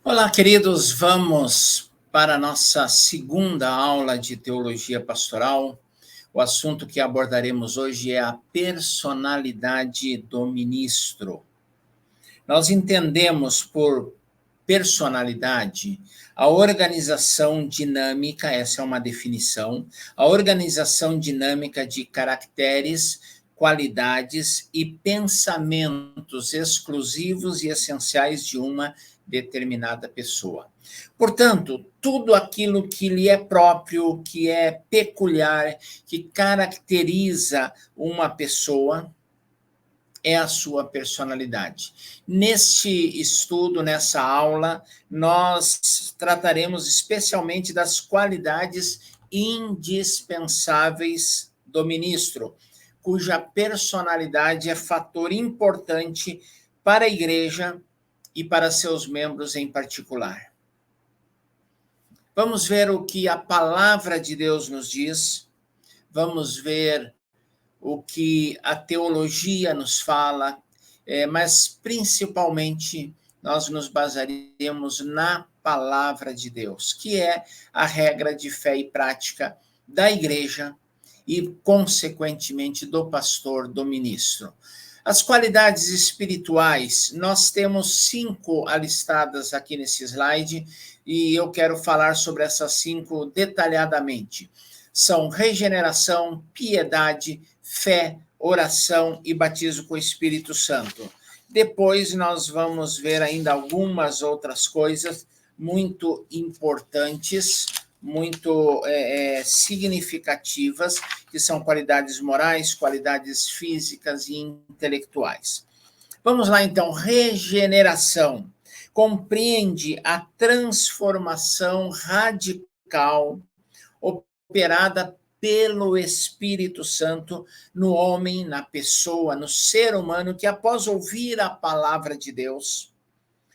Olá, queridos, vamos para a nossa segunda aula de teologia pastoral. O assunto que abordaremos hoje é a personalidade do ministro. Nós entendemos por personalidade a organização dinâmica, essa é uma definição, a organização dinâmica de caracteres, qualidades e pensamentos exclusivos e essenciais de uma determinada pessoa. Portanto, tudo aquilo que lhe é próprio, que é peculiar, que caracteriza uma pessoa, é a sua personalidade. Neste estudo, nessa aula, nós trataremos especialmente das qualidades indispensáveis do ministro, cuja personalidade é fator importante para a igreja e para seus membros em particular. Vamos ver o que a palavra de Deus nos diz, vamos ver o que a teologia nos fala, mas principalmente nós nos basearemos na palavra de Deus, que é a regra de fé e prática da igreja e, consequentemente, do pastor, do ministro. As qualidades espirituais, nós temos 5 alistadas aqui nesse slide, e eu quero falar sobre essas 5 detalhadamente. São regeneração, piedade, fé, oração e batismo com o Espírito Santo. Depois nós vamos ver ainda algumas outras coisas muito importantes, muito significativas, que são qualidades morais, qualidades físicas e intelectuais. Vamos lá, então. Regeneração compreende a transformação radical operada pelo Espírito Santo no homem, na pessoa, no ser humano, que após ouvir a palavra de Deus,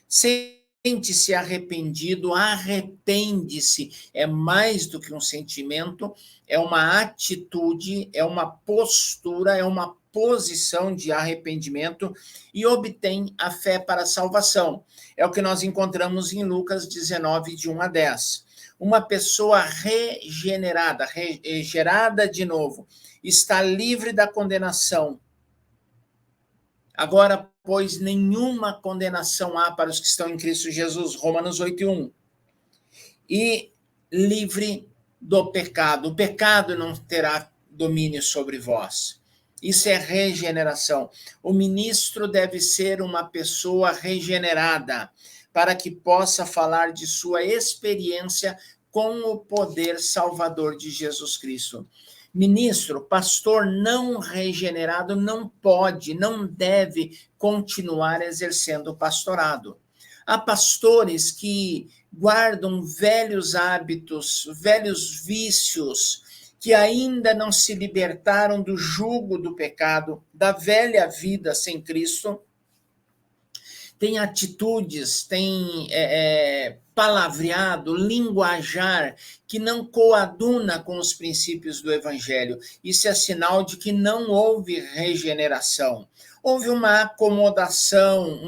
sente-se arrependido, arrepende-se, é mais do que um sentimento, é uma atitude, é uma postura, é uma posição de arrependimento e obtém a fé para a salvação. É o que nós encontramos em Lucas 19, de 1 a 10. Uma pessoa regenerada, gerada de novo, está livre da condenação. Agora, pois, nenhuma condenação há para os que estão em Cristo Jesus, Romanos 8:1. E livre do pecado. O pecado não terá domínio sobre vós. Isso é regeneração. O ministro deve ser uma pessoa regenerada, para que possa falar de sua experiência com o poder salvador de Jesus Cristo. Ministro, pastor não regenerado não pode, não deve continuar exercendo o pastorado. Há pastores que guardam velhos hábitos, velhos vícios, que ainda não se libertaram do jugo do pecado, da velha vida sem Cristo. Tem atitudes, tem palavreado, linguajar que não coaduna com os princípios do Evangelho. Isso é sinal de que não houve regeneração. Houve uma acomodação,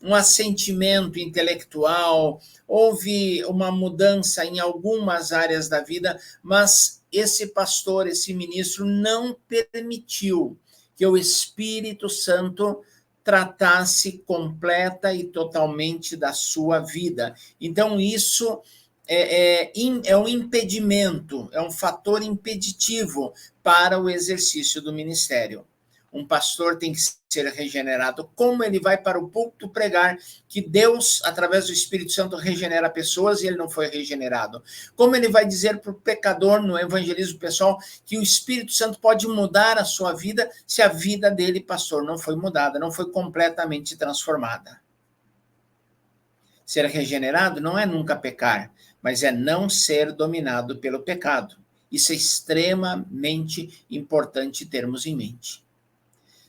um assentimento intelectual, houve uma mudança em algumas áreas da vida, mas esse pastor, esse ministro, não permitiu que o Espírito Santo tratasse completa e totalmente da sua vida. Então, isso é um impedimento, é um fator impeditivo para o exercício do ministério. Um pastor tem que ser regenerado. Como ele vai para o púlpito pregar que Deus, através do Espírito Santo, regenera pessoas e ele não foi regenerado? Como ele vai dizer para o pecador no evangelismo pessoal que o Espírito Santo pode mudar a sua vida se a vida dele, pastor, não foi mudada, não foi completamente transformada? Ser regenerado não é nunca pecar, mas é não ser dominado pelo pecado. Isso é extremamente importante termos em mente.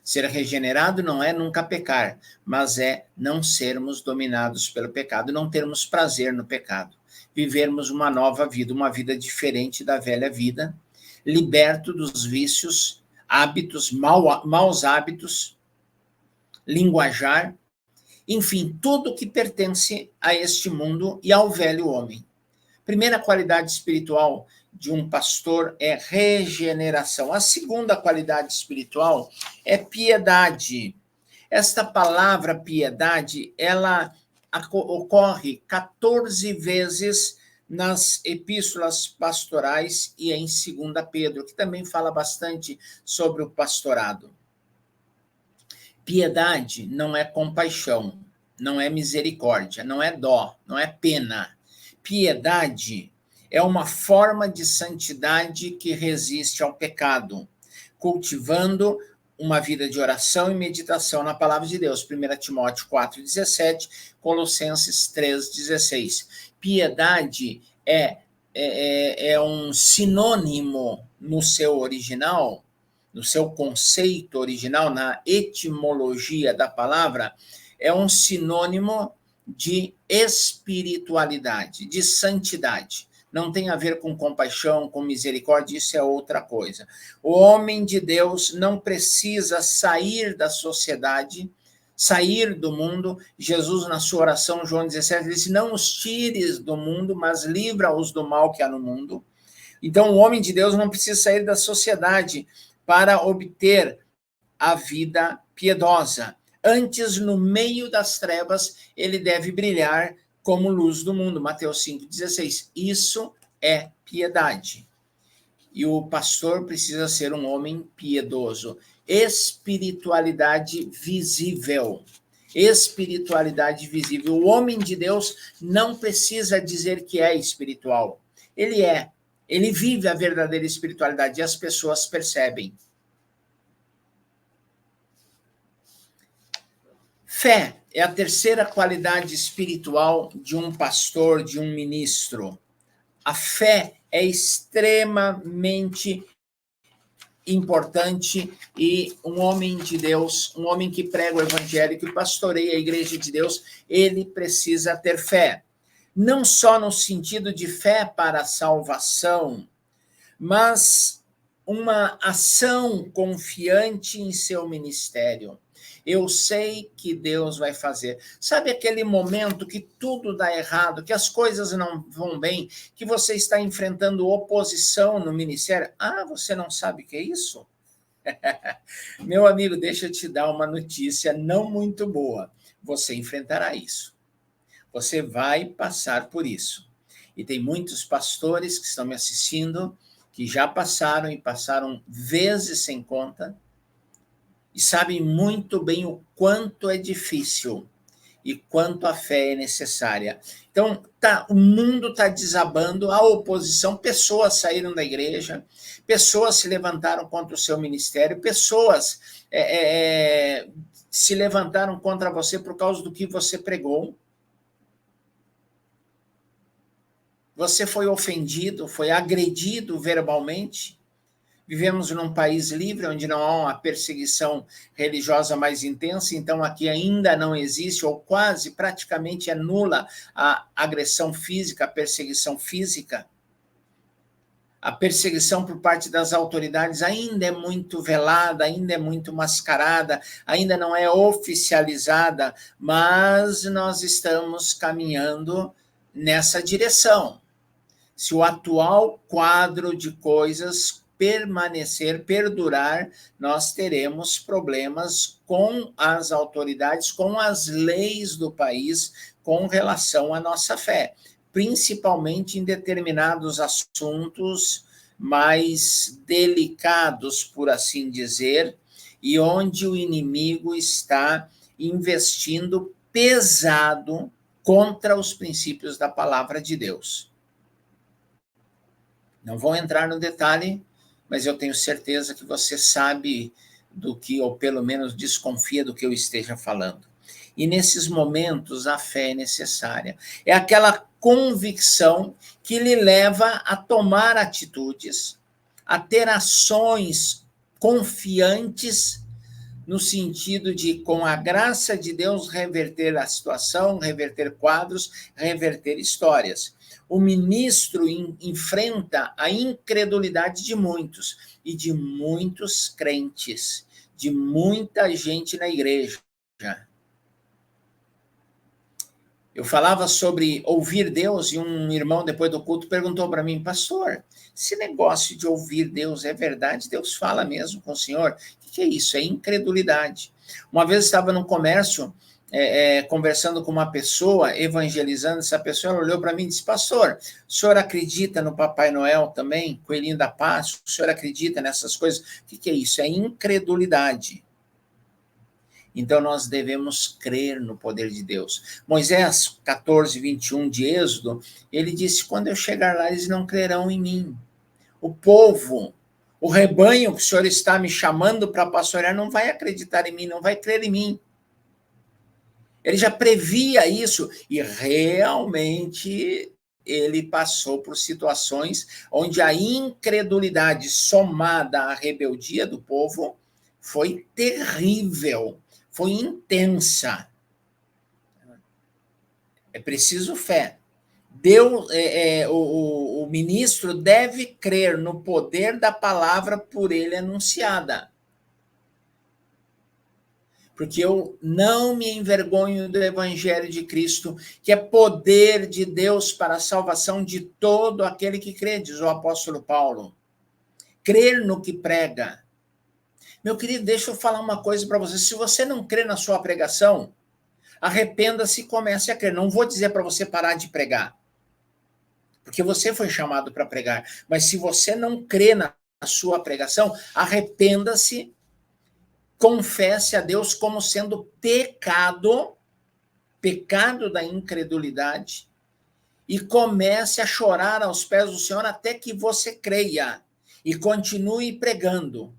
Ser regenerado não é nunca pecar, mas é não sermos dominados pelo pecado, não termos prazer no pecado, vivermos uma nova vida, uma vida diferente da velha vida, liberto dos vícios, hábitos, maus hábitos, linguajar, enfim, tudo que pertence a este mundo e ao velho homem. Primeira qualidade espiritual de um pastor é regeneração. A segunda qualidade espiritual é piedade. Esta palavra piedade, ela ocorre 14 vezes nas epístolas pastorais e em 2 Pedro, que também fala bastante sobre o pastorado. Piedade não é compaixão, não é misericórdia, não é dó, não é pena. Piedade é uma forma de santidade que resiste ao pecado, cultivando uma vida de oração e meditação na palavra de Deus. 1 Timóteo 4,17, Colossenses 3,16. Piedade é um sinônimo no seu original, no seu conceito original, na etimologia da palavra, é um sinônimo de espiritualidade, de santidade. Não tem a ver com compaixão, com misericórdia, isso é outra coisa. O homem de Deus não precisa sair da sociedade, sair do mundo. Jesus, na sua oração, João 17, disse: não os tires do mundo, mas livra-os do mal que há no mundo. Então, o homem de Deus não precisa sair da sociedade para obter a vida piedosa. Antes, no meio das trevas, ele deve brilhar como luz do mundo. Mateus 5,16. Isso é piedade. E o pastor precisa ser um homem piedoso. Espiritualidade visível. Espiritualidade visível. O homem de Deus não precisa dizer que é espiritual. Ele é. Ele vive a verdadeira espiritualidade e as pessoas percebem. Fé é a terceira qualidade espiritual de um pastor, de um ministro. A fé é extremamente importante e um homem de Deus, um homem que prega o evangelho, que pastoreia a igreja de Deus, ele precisa ter fé. Não só no sentido de fé para a salvação, mas uma ação confiante em seu ministério. Eu sei que Deus vai fazer. Sabe aquele momento que tudo dá errado, que as coisas não vão bem, que você está enfrentando oposição no ministério? Ah, você não sabe o que é isso? Meu amigo, deixa eu te dar uma notícia não muito boa. Você enfrentará isso. Você vai passar por isso. E tem muitos pastores que estão me assistindo, que já passaram e passaram vezes sem conta, e sabem muito bem o quanto é difícil e quanto a fé é necessária. Então, o mundo está desabando, a oposição, pessoas saíram da igreja, pessoas se levantaram contra o seu ministério, pessoas se levantaram contra você por causa do que você pregou. Você foi ofendido, foi agredido verbalmente. Vivemos num país livre, onde não há uma perseguição religiosa mais intensa, então aqui ainda não existe, ou quase, praticamente é nula a agressão física, a perseguição física. A perseguição por parte das autoridades ainda é muito velada, ainda é muito mascarada, ainda não é oficializada, mas nós estamos caminhando nessa direção. Se o atual quadro de coisas perdurar, nós teremos problemas com as autoridades, com as leis do país, com relação à nossa fé, principalmente em determinados assuntos mais delicados, por assim dizer, e onde o inimigo está investindo pesado contra os princípios da palavra de Deus. Não vou entrar no detalhe, mas eu tenho certeza que você sabe do que, ou pelo menos desconfia do que eu esteja falando. E nesses momentos a fé é necessária. É aquela convicção que lhe leva a tomar atitudes, a ter ações confiantes, no sentido de, com a graça de Deus, reverter a situação, reverter quadros, reverter histórias. O ministro enfrenta a incredulidade de muitos, e de muitos crentes, de muita gente na igreja. Eu falava sobre ouvir Deus e um irmão, depois do culto, perguntou para mim, pastor, esse negócio de ouvir Deus é verdade? Deus fala mesmo com o senhor? O que é isso? É incredulidade. Uma vez eu estava no comércio, conversando com uma pessoa, evangelizando, essa pessoa olhou para mim e disse, pastor, o senhor acredita no Papai Noel também? Coelhinho da Páscoa? O senhor acredita nessas coisas? O que é isso? É incredulidade. Então, nós devemos crer no poder de Deus. Moisés 14, 21 de Êxodo, ele disse, quando eu chegar lá, eles não crerão em mim. O povo, o rebanho que o Senhor está me chamando para pastorear, não vai acreditar em mim, não vai crer em mim. Ele já previa isso, e realmente ele passou por situações onde a incredulidade somada à rebeldia do povo foi terrível, foi intensa. É preciso fé. Deus, o ministro deve crer no poder da palavra por ele anunciada. Porque eu não me envergonho do evangelho de Cristo, que é poder de Deus para a salvação de todo aquele que crê, diz o apóstolo Paulo. Crer no que prega. Meu querido, deixa eu falar uma coisa para você. Se você não crê na sua pregação, arrependa-se e comece a crer. Não vou dizer para você parar de pregar, porque você foi chamado para pregar. Mas se você não crê na sua pregação, arrependa-se, confesse a Deus como sendo pecado da incredulidade, e comece a chorar aos pés do Senhor até que você creia e continue pregando.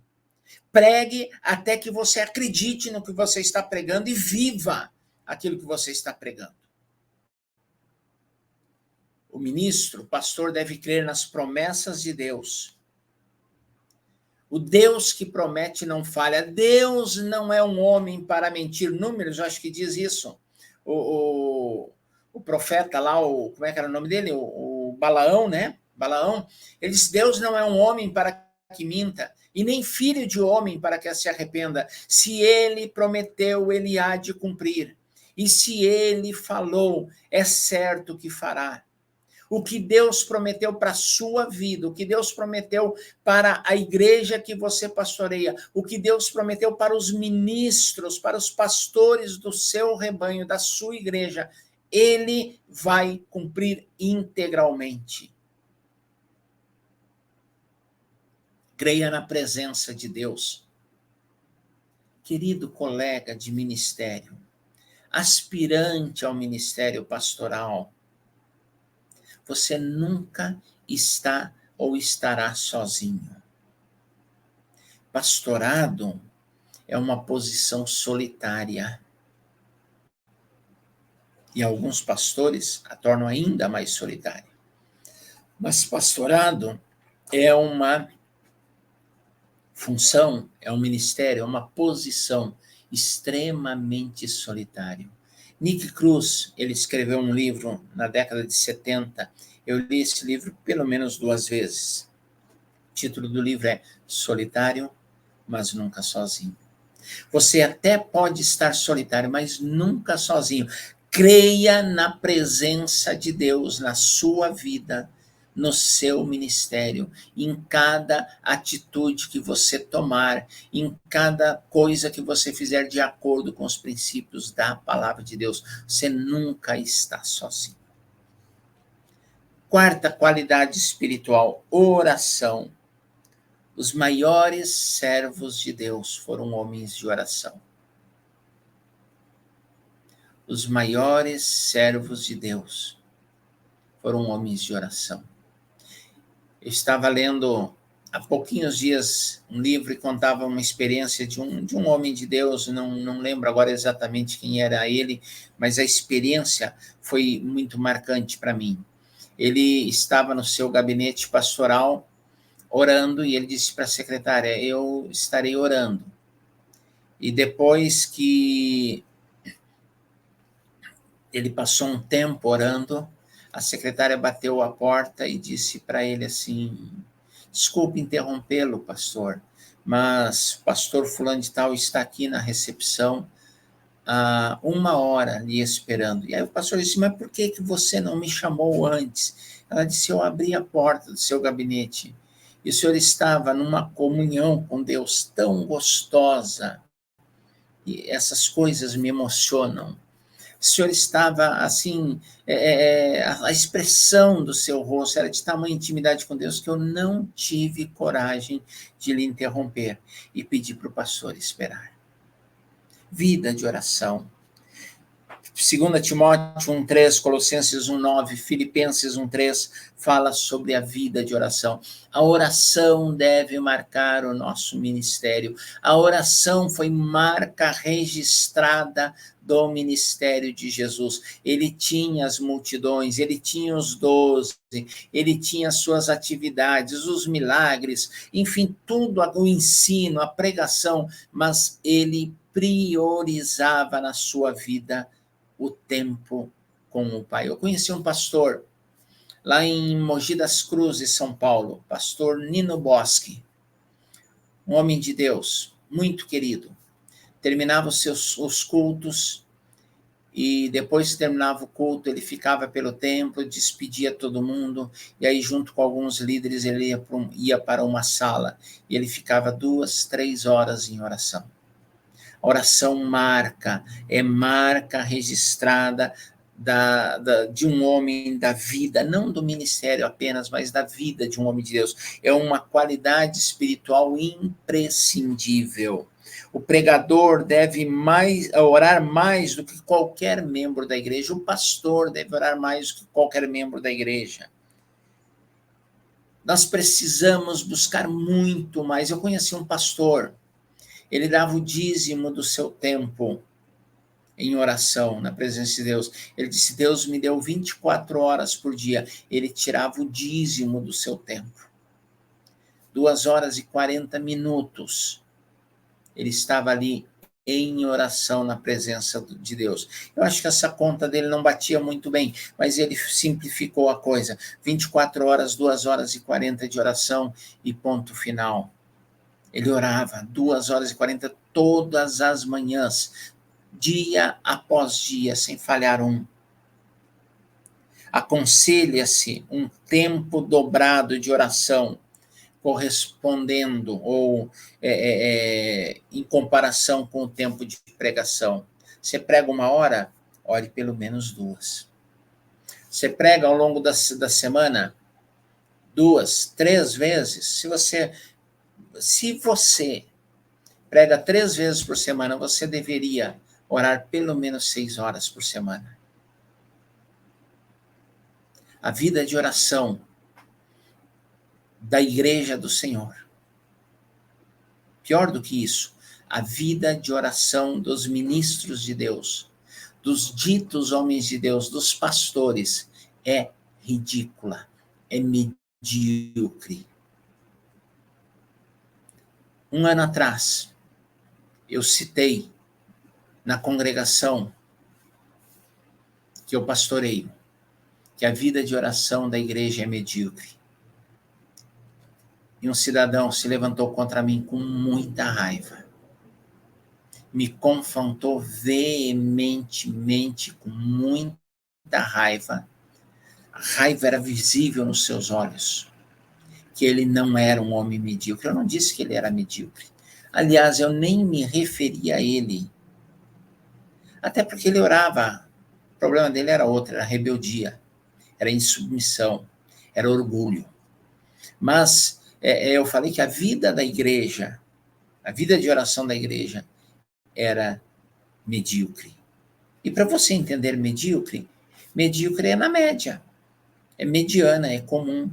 Pregue até que você acredite no que você está pregando e viva aquilo que você está pregando. O ministro, o pastor, deve crer nas promessas de Deus. O Deus que promete não falha. Deus não é um homem para mentir. Números, eu acho que diz isso. O profeta lá, como é que era o nome dele? O Balaão, né? Balaão. Ele diz, Deus não é um homem para que minta, e nem filho de homem para que se arrependa. Se ele prometeu, ele há de cumprir. E se ele falou, é certo que fará. O que Deus prometeu para a sua vida, o que Deus prometeu para a igreja que você pastoreia, o que Deus prometeu para os ministros, para os pastores do seu rebanho, da sua igreja, ele vai cumprir integralmente. Creia na presença de Deus. Querido colega de ministério, aspirante ao ministério pastoral, você nunca está ou estará sozinho. Pastorado é uma posição solitária. E alguns pastores a tornam ainda mais solitária. Mas pastorado é uma função, é um ministério, é uma posição extremamente solitária. Nick Cruz, ele escreveu um livro na década de 70. Eu li esse livro pelo menos 2 vezes. O título do livro é Solitário, mas nunca sozinho. Você até pode estar solitário, mas nunca sozinho. Creia na presença de Deus na sua vida, no seu ministério, em cada atitude que você tomar, em cada coisa que você fizer de acordo com os princípios da palavra de Deus. Você nunca está sozinho. Quarta qualidade espiritual, oração. Os maiores servos de Deus foram homens de oração. Os maiores servos de Deus foram homens de oração. Eu estava lendo há pouquinhos dias um livro e contava uma experiência de um homem de Deus, não lembro agora exatamente quem era ele, mas a experiência foi muito marcante para mim. Ele estava no seu gabinete pastoral orando e ele disse para a secretária, eu estarei orando. E depois que ele passou um tempo orando, a secretária bateu a porta e disse para ele assim, desculpe interrompê-lo, pastor, mas o pastor fulano de tal está aqui na recepção há 1 hora ali esperando. E aí o pastor disse, mas por que você não me chamou antes? Ela disse, eu abri a porta do seu gabinete e o senhor estava numa comunhão com Deus tão gostosa, e essas coisas me emocionam. O senhor estava assim, a expressão do seu rosto era de tamanha intimidade com Deus que eu não tive coragem de lhe interromper e pedi para o pastor esperar. Vida de oração. 2 Timóteo 1,3, Colossenses 1,9, Filipenses 1,3, fala sobre a vida de oração. A oração deve marcar o nosso ministério. A oração foi marca registrada do ministério de Jesus. Ele tinha as multidões, ele tinha os 12, ele tinha as suas atividades, os milagres, enfim, tudo, o ensino, a pregação, mas ele priorizava na sua vida o tempo com o Pai. Eu conheci um pastor lá em Mogi das Cruzes, São Paulo, pastor Nino Boschi, um homem de Deus, muito querido. Terminava os cultos e depois que terminava o culto, ele ficava pelo templo, despedia todo mundo, e aí junto com alguns líderes ele ia para uma sala e ele ficava 2, 3 horas em oração. A oração marca registrada de um homem da vida, não do ministério apenas, mas da vida de um homem de Deus. É uma qualidade espiritual imprescindível. O pregador deve orar mais do que qualquer membro da igreja. O pastor deve orar mais do que qualquer membro da igreja. Nós precisamos buscar muito mais. Eu conheci um pastor, ele dava o dízimo do seu tempo em oração, na presença de Deus. Ele disse, Deus me deu 24 horas por dia. Ele tirava o dízimo do seu tempo. 2 horas e 40 minutos. Ele estava ali em oração na presença de Deus. Eu acho que essa conta dele não batia muito bem, mas ele simplificou a coisa. 24 horas, 2 horas e 40 de oração e ponto final. Ele orava 2 horas e 40 todas as manhãs, dia após dia, sem falhar um. Aconselha-se um tempo dobrado de oração, correspondendo ou em comparação com o tempo de pregação. Você prega 1 hora, ore pelo menos 2. Você prega ao longo da semana 2, 3 vezes. Se você prega 3 vezes por semana, você deveria orar pelo menos 6 horas por semana. A vida de oração da Igreja do Senhor. Pior do que isso, a vida de oração dos ministros de Deus, dos ditos homens de Deus, dos pastores, é ridícula, é medíocre. 1 ano atrás, eu citei na congregação que eu pastoreio, que a vida de oração da igreja é medíocre. E um cidadão se levantou contra mim com muita raiva. Me confrontou veementemente, com muita raiva. A raiva era visível nos seus olhos, que ele não era um homem medíocre. Eu não disse que ele era medíocre. Aliás, eu nem me referia a ele. Até porque ele orava. O problema dele era outro, era rebeldia, era insubmissão, era orgulho. Mas eu falei que a vida da igreja, a vida de oração da igreja era medíocre. E para você entender medíocre é na média, é mediana, é comum.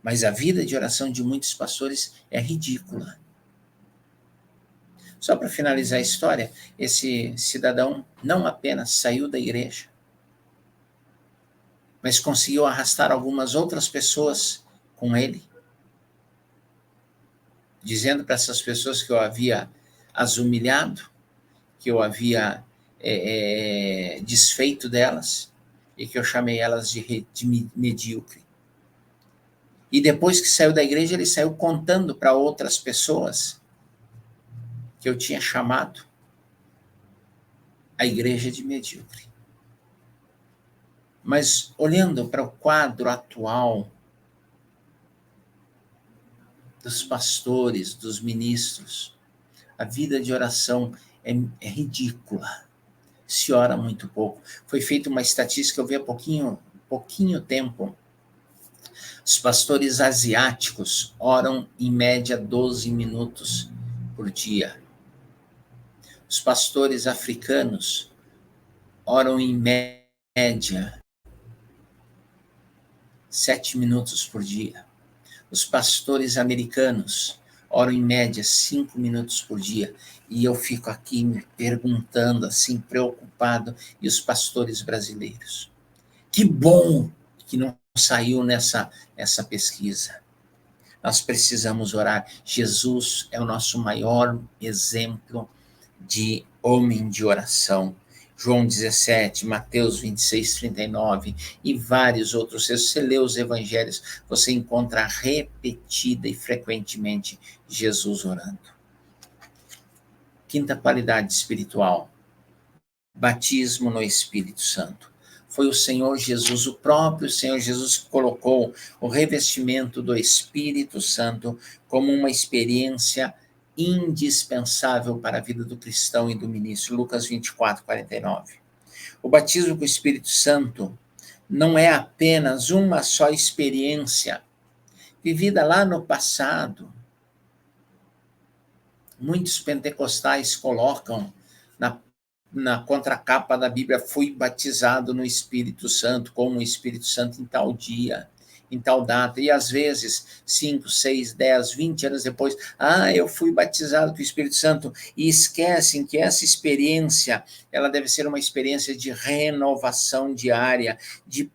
Mas a vida de oração de muitos pastores é ridícula. Só para finalizar a história, esse cidadão não apenas saiu da igreja, mas conseguiu arrastar algumas outras pessoas com ele, dizendo para essas pessoas que eu havia as humilhado, que eu havia desfeito delas e que eu chamei elas de medíocre. E depois que saiu da igreja, ele saiu contando para outras pessoas que eu tinha chamado a igreja de medíocre. Mas olhando para o quadro atual dos pastores, dos ministros, a vida de oração é ridícula. Se ora muito pouco. Foi feita uma estatística, eu vi há pouquinho tempo. Os pastores asiáticos oram em média 12 minutos por dia. Os pastores africanos oram em média 7 minutos por dia. Os pastores americanos oram em média 5 minutos por dia. E eu fico aqui me perguntando, assim, preocupado, e os pastores brasileiros? Que bom que não saiu essa pesquisa. Nós precisamos orar. Jesus é o nosso maior exemplo de homem de oração. João 17, Mateus 26, 39 e vários outros. Se você lê os evangelhos, você encontra repetida e frequentemente Jesus orando. Quinta qualidade espiritual: batismo no Espírito Santo. Foi o Senhor Jesus, o próprio Senhor Jesus, que colocou o revestimento do Espírito Santo como uma experiência indispensável para a vida do cristão e do ministro. Lucas 24, 49. O batismo com o Espírito Santo não é apenas uma só experiência vivida lá no passado. Muitos pentecostais colocam na contracapa da Bíblia: fui batizado no Espírito Santo, com o Espírito Santo em tal dia, em tal data, e às vezes 5, 6, 10, 20 anos depois, eu fui batizado com o Espírito Santo, e esquecem que essa experiência, ela deve ser uma experiência de renovação diária, de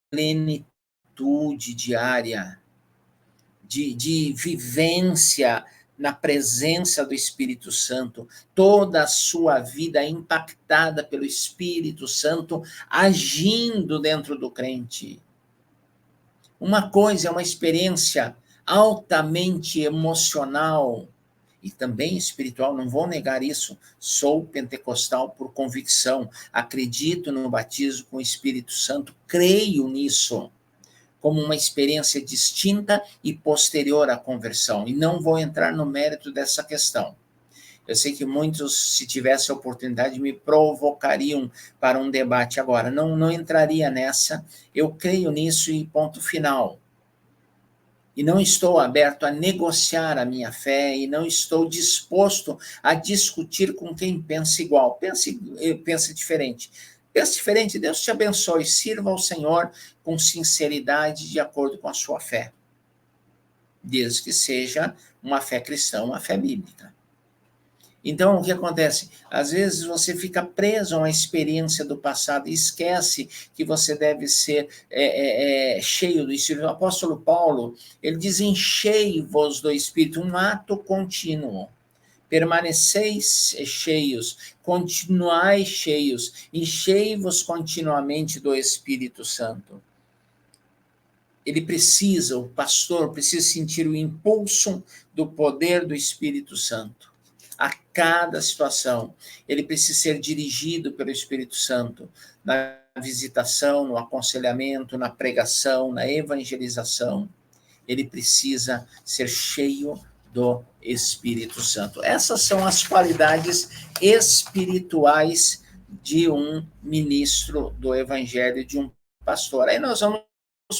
plenitude diária, de vivência na presença do Espírito Santo, toda a sua vida é impactada pelo Espírito Santo agindo dentro do crente. Uma coisa é uma experiência altamente emocional e também espiritual, não vou negar isso. Sou pentecostal por convicção, acredito no batismo com o Espírito Santo, creio nisso como uma experiência distinta e posterior à conversão. E não vou entrar no mérito dessa questão. Eu sei que muitos, se tivesse a oportunidade, me provocariam para um debate agora. Não entraria nessa. Eu creio nisso e ponto final. E não estou aberto a negociar a minha fé e não estou disposto a discutir com quem pensa igual. Pensa diferente. Pensa diferente, Deus te abençoe, sirva ao Senhor com sinceridade, de acordo com a sua fé. Desde que seja uma fé cristã, uma fé bíblica. Então, o que acontece? Às vezes você fica preso a uma experiência do passado e esquece que você deve ser cheio do Espírito. O apóstolo Paulo, ele diz: enchei-vos do Espírito, um ato contínuo. Permaneceis cheios, continuai cheios, enchei-vos continuamente do Espírito Santo. O pastor precisa sentir o impulso do poder do Espírito Santo. A cada situação, ele precisa ser dirigido pelo Espírito Santo, na visitação, no aconselhamento, na pregação, na evangelização. Ele precisa ser cheio do Espírito Santo. Essas são as qualidades espirituais de um ministro do Evangelho, de um pastor. Aí nós vamos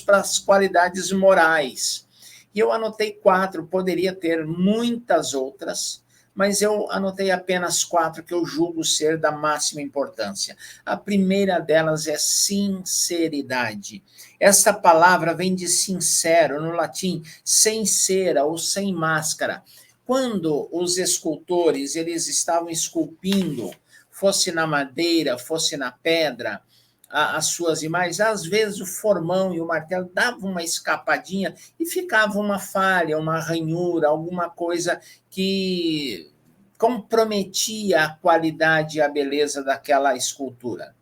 para as qualidades morais. E eu anotei 4, poderia ter muitas outras, mas eu anotei apenas 4 que eu julgo ser da máxima importância. A primeira delas é sinceridade. Essa palavra vem de sincero, no latim, sem cera ou sem máscara. Quando os escultores eles estavam esculpindo, fosse na madeira, fosse na pedra, as suas imagens, às vezes o formão e o martelo davam uma escapadinha e ficava uma falha, uma ranhura, alguma coisa que comprometia a qualidade e a beleza daquela escultura.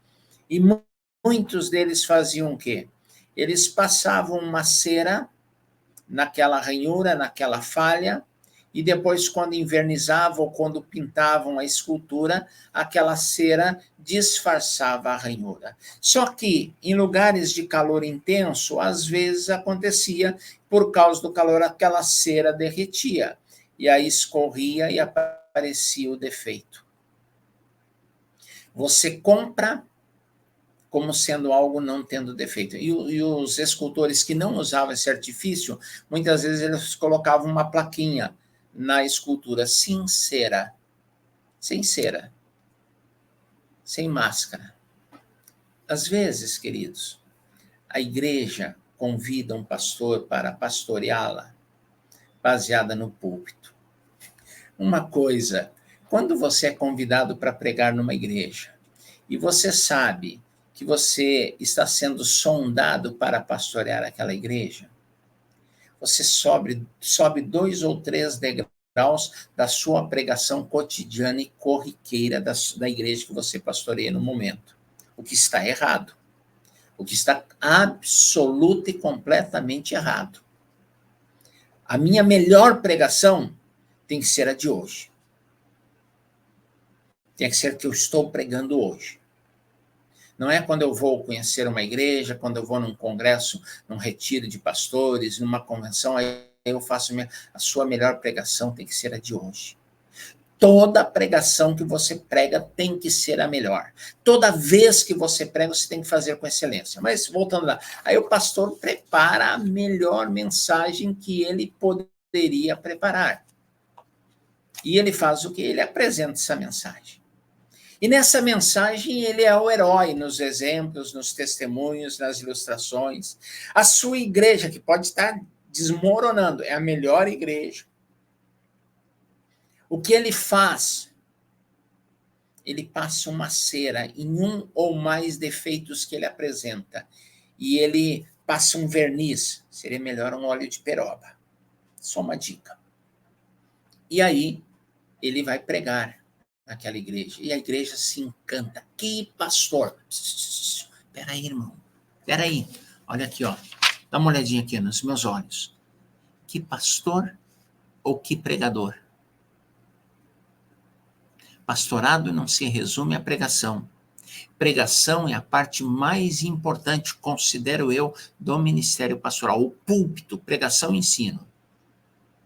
E muitos deles faziam o quê? Eles passavam uma cera naquela ranhura, naquela falha, e depois, quando invernizavam ou quando pintavam a escultura, aquela cera disfarçava a ranhura. Só que, em lugares de calor intenso, às vezes acontecia, por causa do calor, aquela cera derretia, e aí escorria e aparecia o defeito. Você compra como sendo algo não tendo defeito. E os escultores que não usavam esse artifício, muitas vezes eles colocavam uma plaquinha na escultura, sincera, sem cera, sem máscara. Às vezes, queridos, a igreja convida um pastor para pastoreá-la, baseada no púlpito. Uma coisa, quando você é convidado para pregar numa igreja, e você sabe que você está sendo sondado para pastorear aquela igreja, você sobe 2 ou 3 degraus da sua pregação cotidiana e corriqueira da igreja que você pastoreia no momento. O que está errado. O que está absoluta e completamente errado. A minha melhor pregação tem que ser a de hoje. Tem que ser a que eu estou pregando hoje. Não é quando eu vou conhecer uma igreja, quando eu vou num congresso, num retiro de pastores, numa convenção, aí eu faço a sua melhor pregação tem que ser a de hoje. Toda pregação que você prega tem que ser a melhor. Toda vez que você prega, você tem que fazer com excelência. Mas, voltando lá, aí o pastor prepara a melhor mensagem que ele poderia preparar. E ele faz o quê? Ele apresenta essa mensagem. E nessa mensagem ele é o herói nos exemplos, nos testemunhos, nas ilustrações. A sua igreja, que pode estar desmoronando, é a melhor igreja. O que ele faz? Ele passa uma cera em um ou mais defeitos que ele apresenta. E ele passa um verniz. Seria melhor um óleo de peroba. Só uma dica. E aí ele vai pregar naquela igreja. E a igreja se encanta. Que pastor! Peraí, irmão. Peraí. Olha aqui, ó. Dá uma olhadinha aqui nos meus olhos. Que pastor ou que pregador? Pastorado não se resume à pregação. Pregação é a parte mais importante, considero eu, do ministério pastoral. O púlpito, pregação e ensino.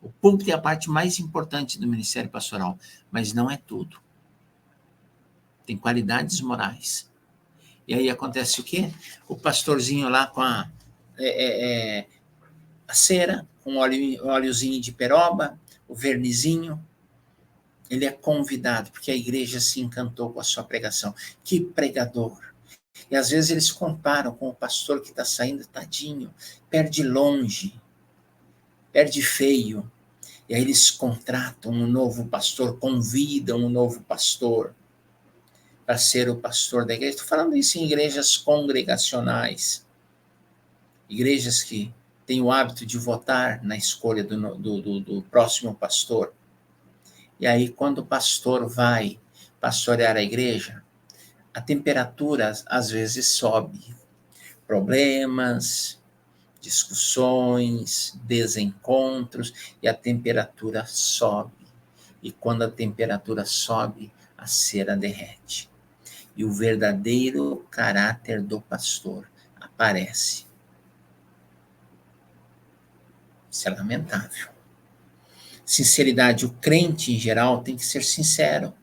O púlpito é a parte mais importante do ministério pastoral, mas não é tudo. Tem qualidades morais. E aí acontece o quê? O pastorzinho lá com a cera, com o óleozinho de peroba, o vernizinho, ele é convidado, porque a igreja se encantou com a sua pregação. Que pregador! E às vezes eles comparam com o pastor que está saindo, tadinho, perde longe, perde feio. E aí eles contratam um novo pastor, convidam um novo pastor para ser o pastor da igreja. Estou falando isso em igrejas congregacionais, igrejas que têm o hábito de votar na escolha do próximo pastor. E aí, quando o pastor vai pastorear a igreja, a temperatura às vezes sobe. Problemas, discussões, desencontros, e a temperatura sobe. E quando a temperatura sobe, a cera derrete. E o verdadeiro caráter do pastor aparece. Isso é lamentável. Sinceridade, o crente em geral tem que ser sincero.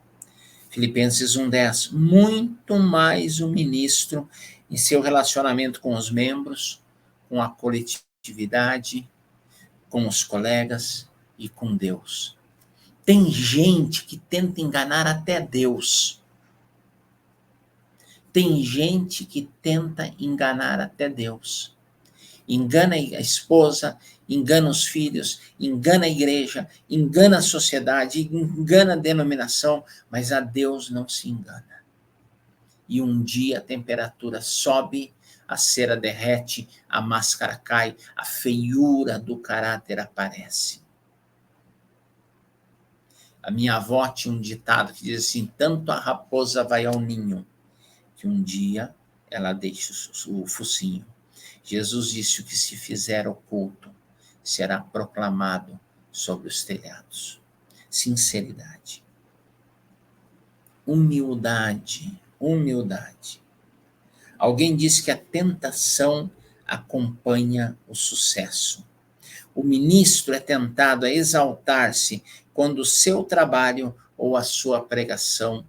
Filipenses 1:10, muito mais o ministro em seu relacionamento com os membros, com a coletividade, com os colegas e com Deus. Tem gente que tenta enganar até Deus. Tem gente que tenta enganar até Deus. Engana a esposa, engana os filhos, engana a igreja, engana a sociedade, engana a denominação, mas a Deus não se engana. E um dia a temperatura sobe, a cera derrete, a máscara cai, a feiura do caráter aparece. A minha avó tinha um ditado que diz assim: tanto a raposa vai ao ninho, que um dia ela deixa o focinho. Jesus disse: o que se fizer oculto será proclamado sobre os telhados. Sinceridade. Humildade. Alguém disse que a tentação acompanha o sucesso. O ministro é tentado a exaltar-se quando o seu trabalho ou a sua pregação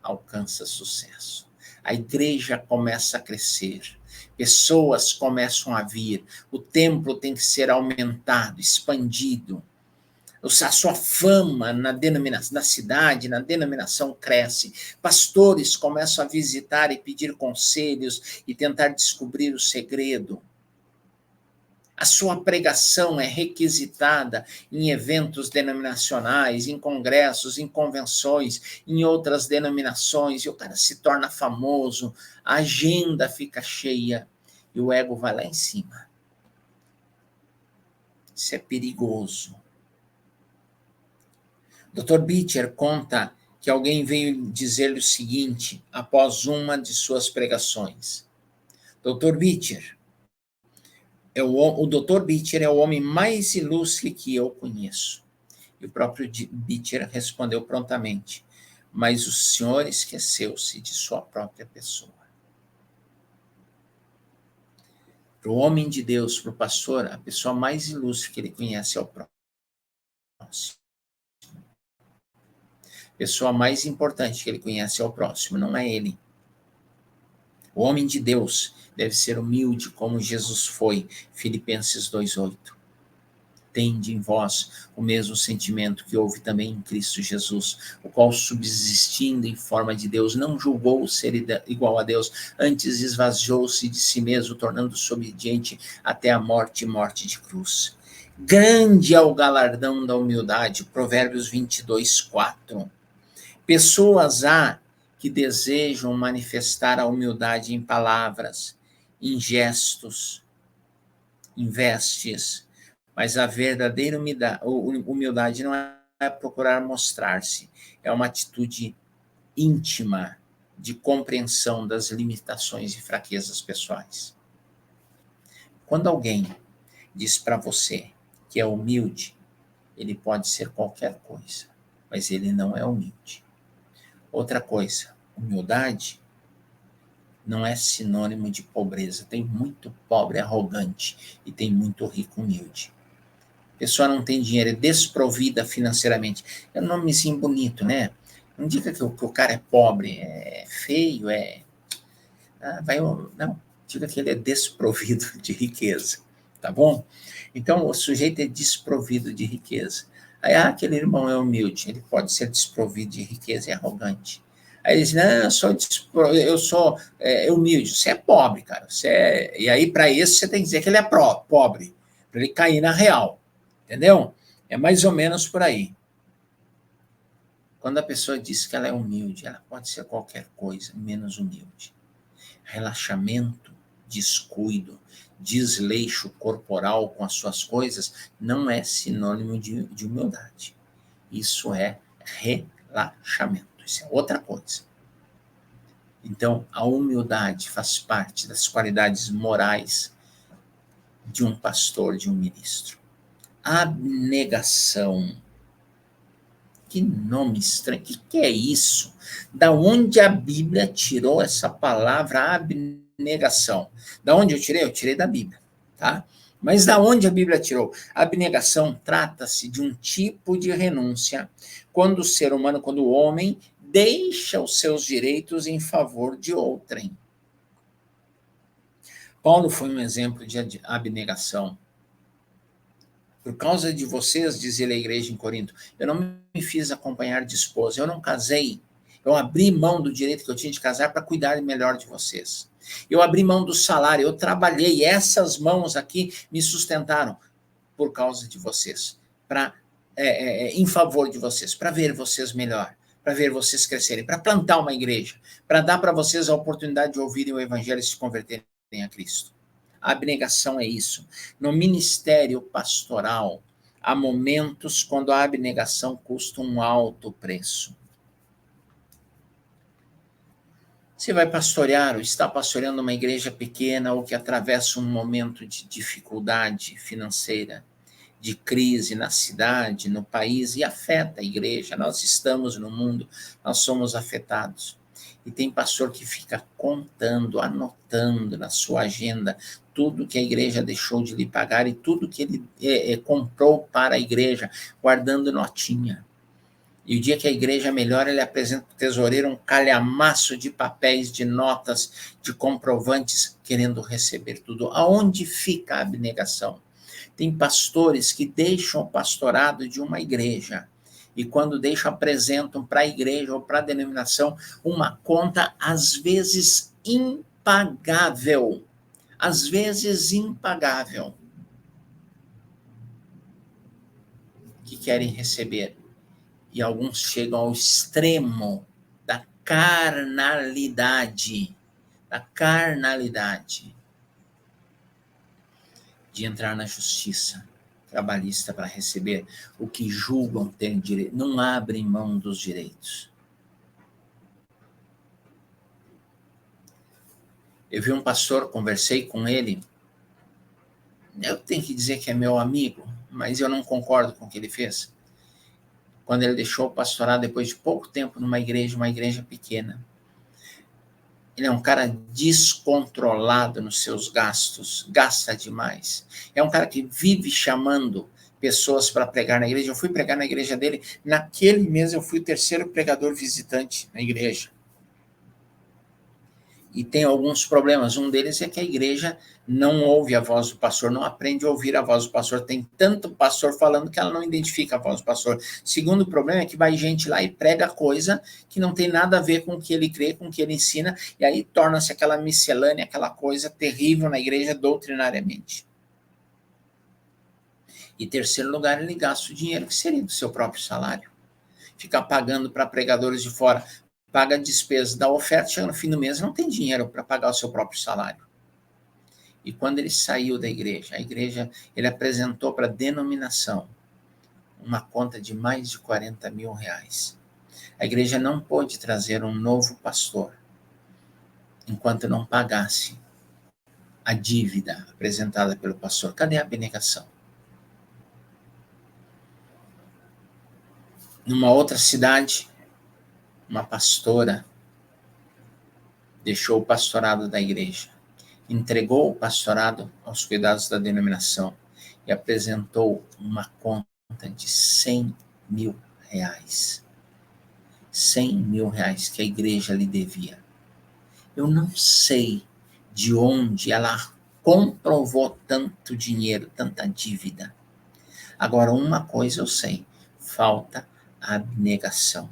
alcança sucesso. A igreja começa a crescer, pessoas começam a vir, o templo tem que ser aumentado, expandido. A sua fama na cidade, na denominação cresce. Pastores começam a visitar e pedir conselhos e tentar descobrir o segredo. A sua pregação é requisitada em eventos denominacionais, em congressos, em convenções, em outras denominações, e o cara se torna famoso, a agenda fica cheia e o ego vai lá em cima. Isso é perigoso. Dr. Beecher conta que alguém veio dizer-lhe o seguinte após uma de suas pregações. Dr. Beecher, o Dr. Beecher é o homem mais ilustre que eu conheço. E o próprio Beecher respondeu prontamente, mas o senhor esqueceu-se de sua própria pessoa. Para o homem de Deus, para o pastor, a pessoa mais ilustre que ele conhece é o próximo. A pessoa mais importante que ele conhece é o próximo, não é ele. O homem de Deus deve ser humilde como Jesus foi, Filipenses 2:8. Tende em vós o mesmo sentimento que houve também em Cristo Jesus, o qual, subsistindo em forma de Deus, não julgou ser igual a Deus, antes esvaziou-se de si mesmo, tornando-se obediente até a morte e morte de cruz. Grande é o galardão da humildade, Provérbios 22:4. Pessoas há que desejam manifestar a humildade em palavras, em gestos, em vestes, mas a verdadeira humildade não é procurar mostrar-se, é uma atitude íntima de compreensão das limitações e fraquezas pessoais. Quando alguém diz para você que é humilde, ele pode ser qualquer coisa, mas ele não é humilde. Outra coisa, humildade não é sinônimo de pobreza. Tem muito pobre arrogante e tem muito rico humilde. A pessoa não tem dinheiro, é desprovida financeiramente. É um nomezinho bonito, né? Não diga que o cara é pobre, é feio, não, diga que ele é desprovido de riqueza, tá bom? Então, o sujeito é desprovido de riqueza. Aí, aquele irmão é humilde, ele pode ser desprovido de riqueza e arrogante. Aí ele diz, não, eu sou humilde. Você é pobre, cara. E aí, para isso, você tem que dizer que ele é pobre, para ele cair na real. Entendeu? É mais ou menos por aí. Quando a pessoa diz que ela é humilde, ela pode ser qualquer coisa, menos humilde. Relaxamento, descuido, desleixo corporal com as suas coisas não é sinônimo de humildade. Isso é relaxamento. Isso é outra coisa. Então, a humildade faz parte das qualidades morais de um pastor, de um ministro. Abnegação. Que nome estranho. O que é isso? Da onde a Bíblia tirou essa palavra abnegação? Da onde eu tirei? Eu tirei da Bíblia, tá? Mas da onde a Bíblia tirou? A abnegação trata-se de um tipo de renúncia quando o ser humano, quando o homem deixa os seus direitos em favor de outrem. Paulo foi um exemplo de abnegação. Por causa de vocês, dizia a igreja em Corinto, eu não me fiz acompanhar de esposa, eu não casei. Eu abri mão do direito que eu tinha de casar para cuidar melhor de vocês. Eu abri mão do salário, eu trabalhei, essas mãos aqui me sustentaram por causa de vocês, em favor de vocês, para ver vocês melhor, para ver vocês crescerem, para plantar uma igreja, para dar para vocês a oportunidade de ouvirem o evangelho e se converterem a Cristo. A abnegação é isso. No ministério pastoral, há momentos quando a abnegação custa um alto preço. Você vai pastorear ou está pastoreando uma igreja pequena ou que atravessa um momento de dificuldade financeira. de crise na cidade, no país, e afeta a igreja. Nós estamos no mundo, nós somos afetados. E tem pastor que fica contando, anotando na sua agenda tudo que a igreja deixou de lhe pagar e tudo que ele comprou para a igreja, guardando notinha. E o dia que a igreja melhora, ele apresenta para o tesoureiro um calhamaço de papéis, de notas, de comprovantes, querendo receber tudo. Aonde fica a abnegação? Tem pastores que deixam o pastorado de uma igreja e quando deixam, apresentam para a igreja ou para a denominação uma conta, às vezes impagável. Às vezes impagável. Que querem receber. E alguns chegam ao extremo da carnalidade. De entrar na justiça trabalhista para receber o que julgam ter direito. Não abrem mão dos direitos. Eu vi um pastor, conversei com ele. Eu tenho que dizer que é meu amigo, mas eu não concordo com o que ele fez. Quando ele deixou o pastorado depois de pouco tempo numa igreja pequena. Ele é um cara descontrolado nos seus gastos, gasta demais. É um cara que vive chamando pessoas para pregar na igreja. Eu fui pregar na igreja dele, naquele mês eu fui o terceiro pregador visitante na igreja. E tem alguns problemas. Um deles é que a igreja não ouve a voz do pastor, não aprende a ouvir a voz do pastor. Tem tanto pastor falando que ela não identifica a voz do pastor. Segundo problema é que vai gente lá e prega coisa que não tem nada a ver com o que ele crê, com o que ele ensina, e aí torna-se aquela miscelânea, aquela coisa terrível na igreja doutrinariamente. E terceiro lugar, ele gasta o dinheiro que seria do seu próprio salário. Ficar pagando para pregadores de fora, paga a despesa da oferta, chega no fim do mês, não tem dinheiro para pagar o seu próprio salário. E quando ele saiu da igreja, ele apresentou para a denominação uma conta de mais de 40 mil reais. A igreja não pôde trazer um novo pastor enquanto não pagasse a dívida apresentada pelo pastor. Cadê a abnegação? Numa outra cidade, uma pastora deixou o pastorado da igreja, entregou o pastorado aos cuidados da denominação e apresentou uma conta de 100 mil reais. 100 mil reais que a igreja lhe devia. Eu não sei de onde ela comprovou tanto dinheiro, tanta dívida. Agora, uma coisa eu sei, falta abnegação.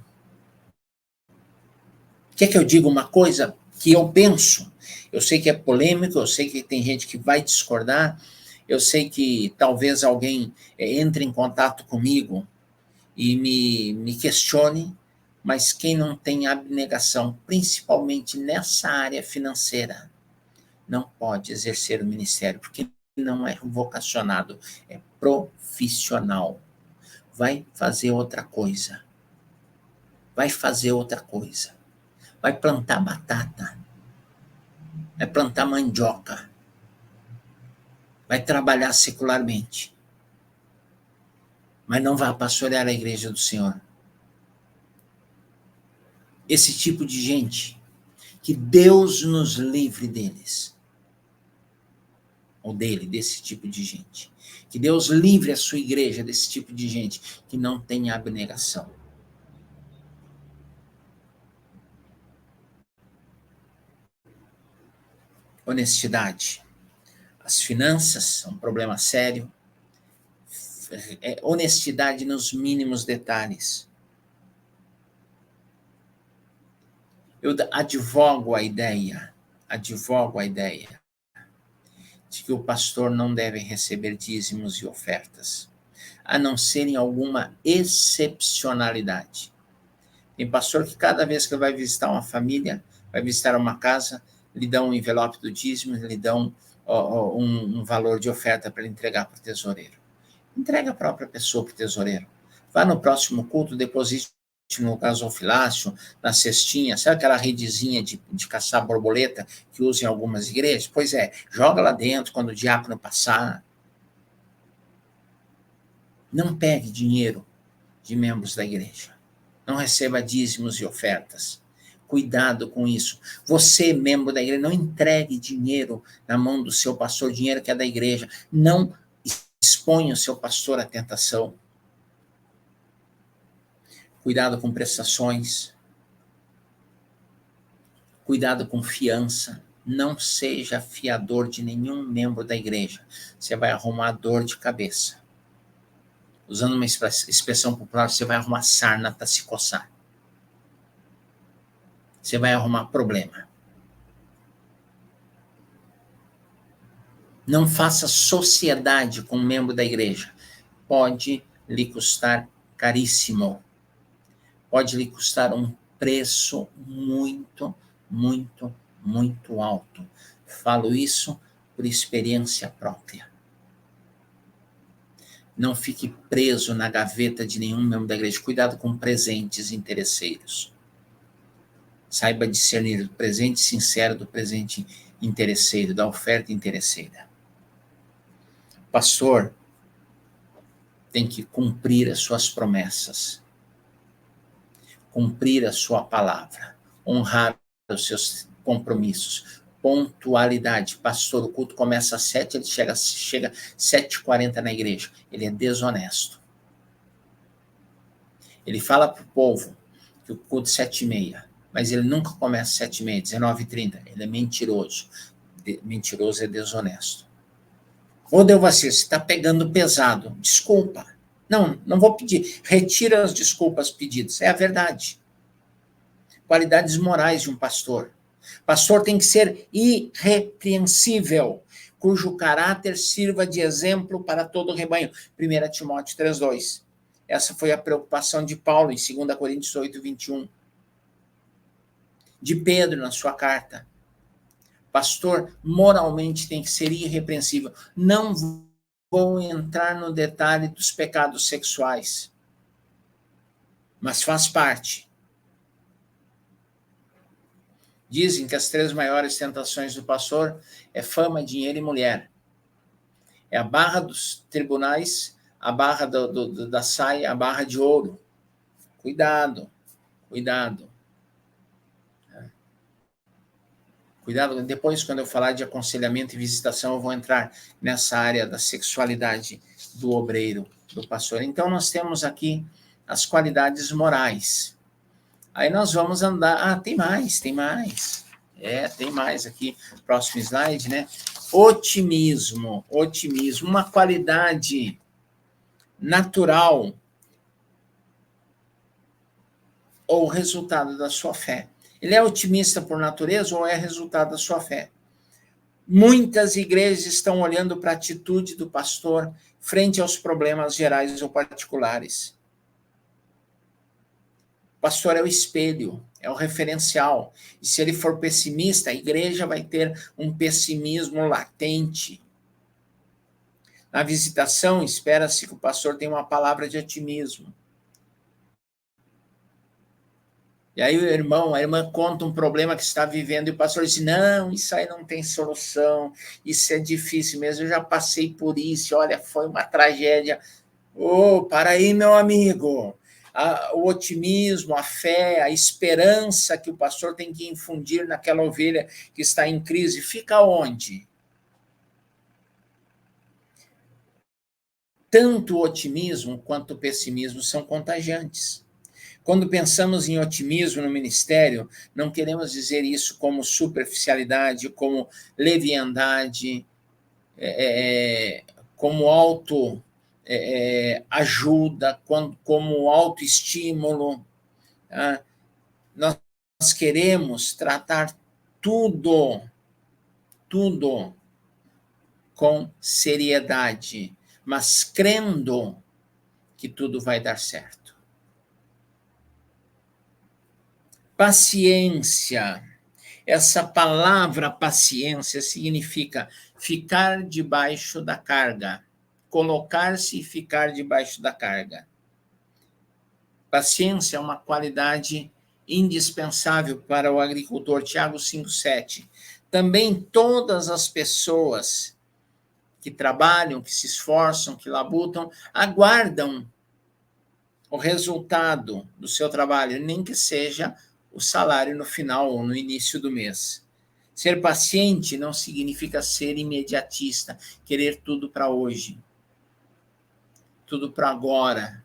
Quer que eu diga uma coisa que eu penso? Eu sei que é polêmico, eu sei que tem gente que vai discordar, eu sei que talvez alguém entre em contato comigo e me questione, mas quem não tem abnegação, principalmente nessa área financeira, não pode exercer o ministério, porque não é vocacionado, é profissional. Vai fazer outra coisa. Vai plantar batata. Vai plantar mandioca. Vai trabalhar secularmente. Mas não vai pastorear a igreja do Senhor. Esse tipo de gente, que Deus nos livre deles. Ou desse tipo de gente. Que Deus livre a sua igreja desse tipo de gente que não tem abnegação. Honestidade. As finanças são um problema sério. Honestidade nos mínimos detalhes. Eu advogo a ideia de que o pastor não deve receber dízimos e ofertas, a não ser em alguma excepcionalidade. Tem pastor que cada vez que vai visitar uma família, vai visitar uma casa, lhe dão um envelope do dízimo, lhe dão um valor de oferta para ele entregar para o tesoureiro. Entrega a própria pessoa para o tesoureiro. Vá no próximo culto, deposite no gasofilácio, na cestinha, sabe aquela redezinha de caçar borboleta que usa em algumas igrejas? Pois é, joga lá dentro quando o diácono passar. Não pegue dinheiro de membros da igreja. Não receba dízimos e ofertas. Cuidado com isso. Você, membro da igreja, não entregue dinheiro na mão do seu pastor, dinheiro que é da igreja. Não exponha o seu pastor à tentação. Cuidado com prestações. Cuidado com fiança. Não seja fiador de nenhum membro da igreja. Você vai arrumar dor de cabeça. Usando uma expressão popular, você vai arrumar sarna para se coçar. Você vai arrumar problema. Não faça sociedade com um membro da igreja. Pode lhe custar caríssimo. Pode lhe custar um preço muito, muito, muito alto. Falo isso por experiência própria. Não fique preso na gaveta de nenhum membro da igreja. Cuidado com presentes interesseiros. Saiba discernir o presente sincero do presente interesseiro, da oferta interesseira. Pastor tem que cumprir as suas promessas, cumprir a sua palavra, honrar os seus compromissos, pontualidade. Pastor, o culto começa às 7, ele chega 7h40 na igreja. Ele é desonesto. Ele fala para o povo que o culto é 7h30, mas ele nunca começa às 7h30, 19h30. Ele é mentiroso. Mentiroso é desonesto. Ô, Delvacir, você está pegando pesado. Desculpa. Não vou pedir. Retira as desculpas pedidas. É a verdade. Qualidades morais de um pastor. Pastor tem que ser irrepreensível, cujo caráter sirva de exemplo para todo o rebanho. 1 Timóteo 3:2. Essa foi a preocupação de Paulo em 2 Coríntios 8:21. De Pedro na sua carta. Pastor, moralmente tem que ser irrepreensível. Não vou entrar no detalhe dos pecados sexuais, mas faz parte. Dizem que as 3 maiores tentações do pastor é fama, dinheiro e mulher. É a barra dos tribunais, a barra da saia, a barra de ouro. Cuidado. Cuidado, depois, quando eu falar de aconselhamento e visitação, eu vou entrar nessa área da sexualidade do obreiro, do pastor. Então, nós temos aqui as qualidades morais. Aí nós vamos andar... tem mais. Tem mais aqui. Próximo slide, né? Otimismo, uma qualidade natural ou resultado da sua fé. Ele é otimista por natureza ou é resultado da sua fé? Muitas igrejas estão olhando para a atitude do pastor frente aos problemas gerais ou particulares. O pastor é o espelho, é o referencial. E se ele for pessimista, a igreja vai ter um pessimismo latente. Na visitação, espera-se que o pastor tenha uma palavra de otimismo. E aí a irmã conta um problema que está vivendo, e o pastor diz, não, isso aí não tem solução, isso é difícil mesmo, eu já passei por isso, olha, foi uma tragédia. Para aí, meu amigo. O otimismo, a fé, a esperança que o pastor tem que infundir naquela ovelha que está em crise, fica onde? Tanto o otimismo quanto o pessimismo são contagiantes. Quando pensamos em otimismo no ministério, não queremos dizer isso como superficialidade, como leviandade, como ajuda, como autoestímulo. Tá? Nós queremos tratar tudo com seriedade, mas crendo que tudo vai dar certo. Paciência. Essa palavra paciência significa ficar debaixo da carga, colocar-se e ficar debaixo da carga. Paciência é uma qualidade indispensável para o agricultor. Tiago 5:7. Também todas as pessoas que que trabalham, que se esforçam, que labutam, aguardam o resultado do seu trabalho, nem que seja o salário no final ou no início do mês. Ser paciente não significa ser imediatista, querer tudo para hoje, tudo para agora.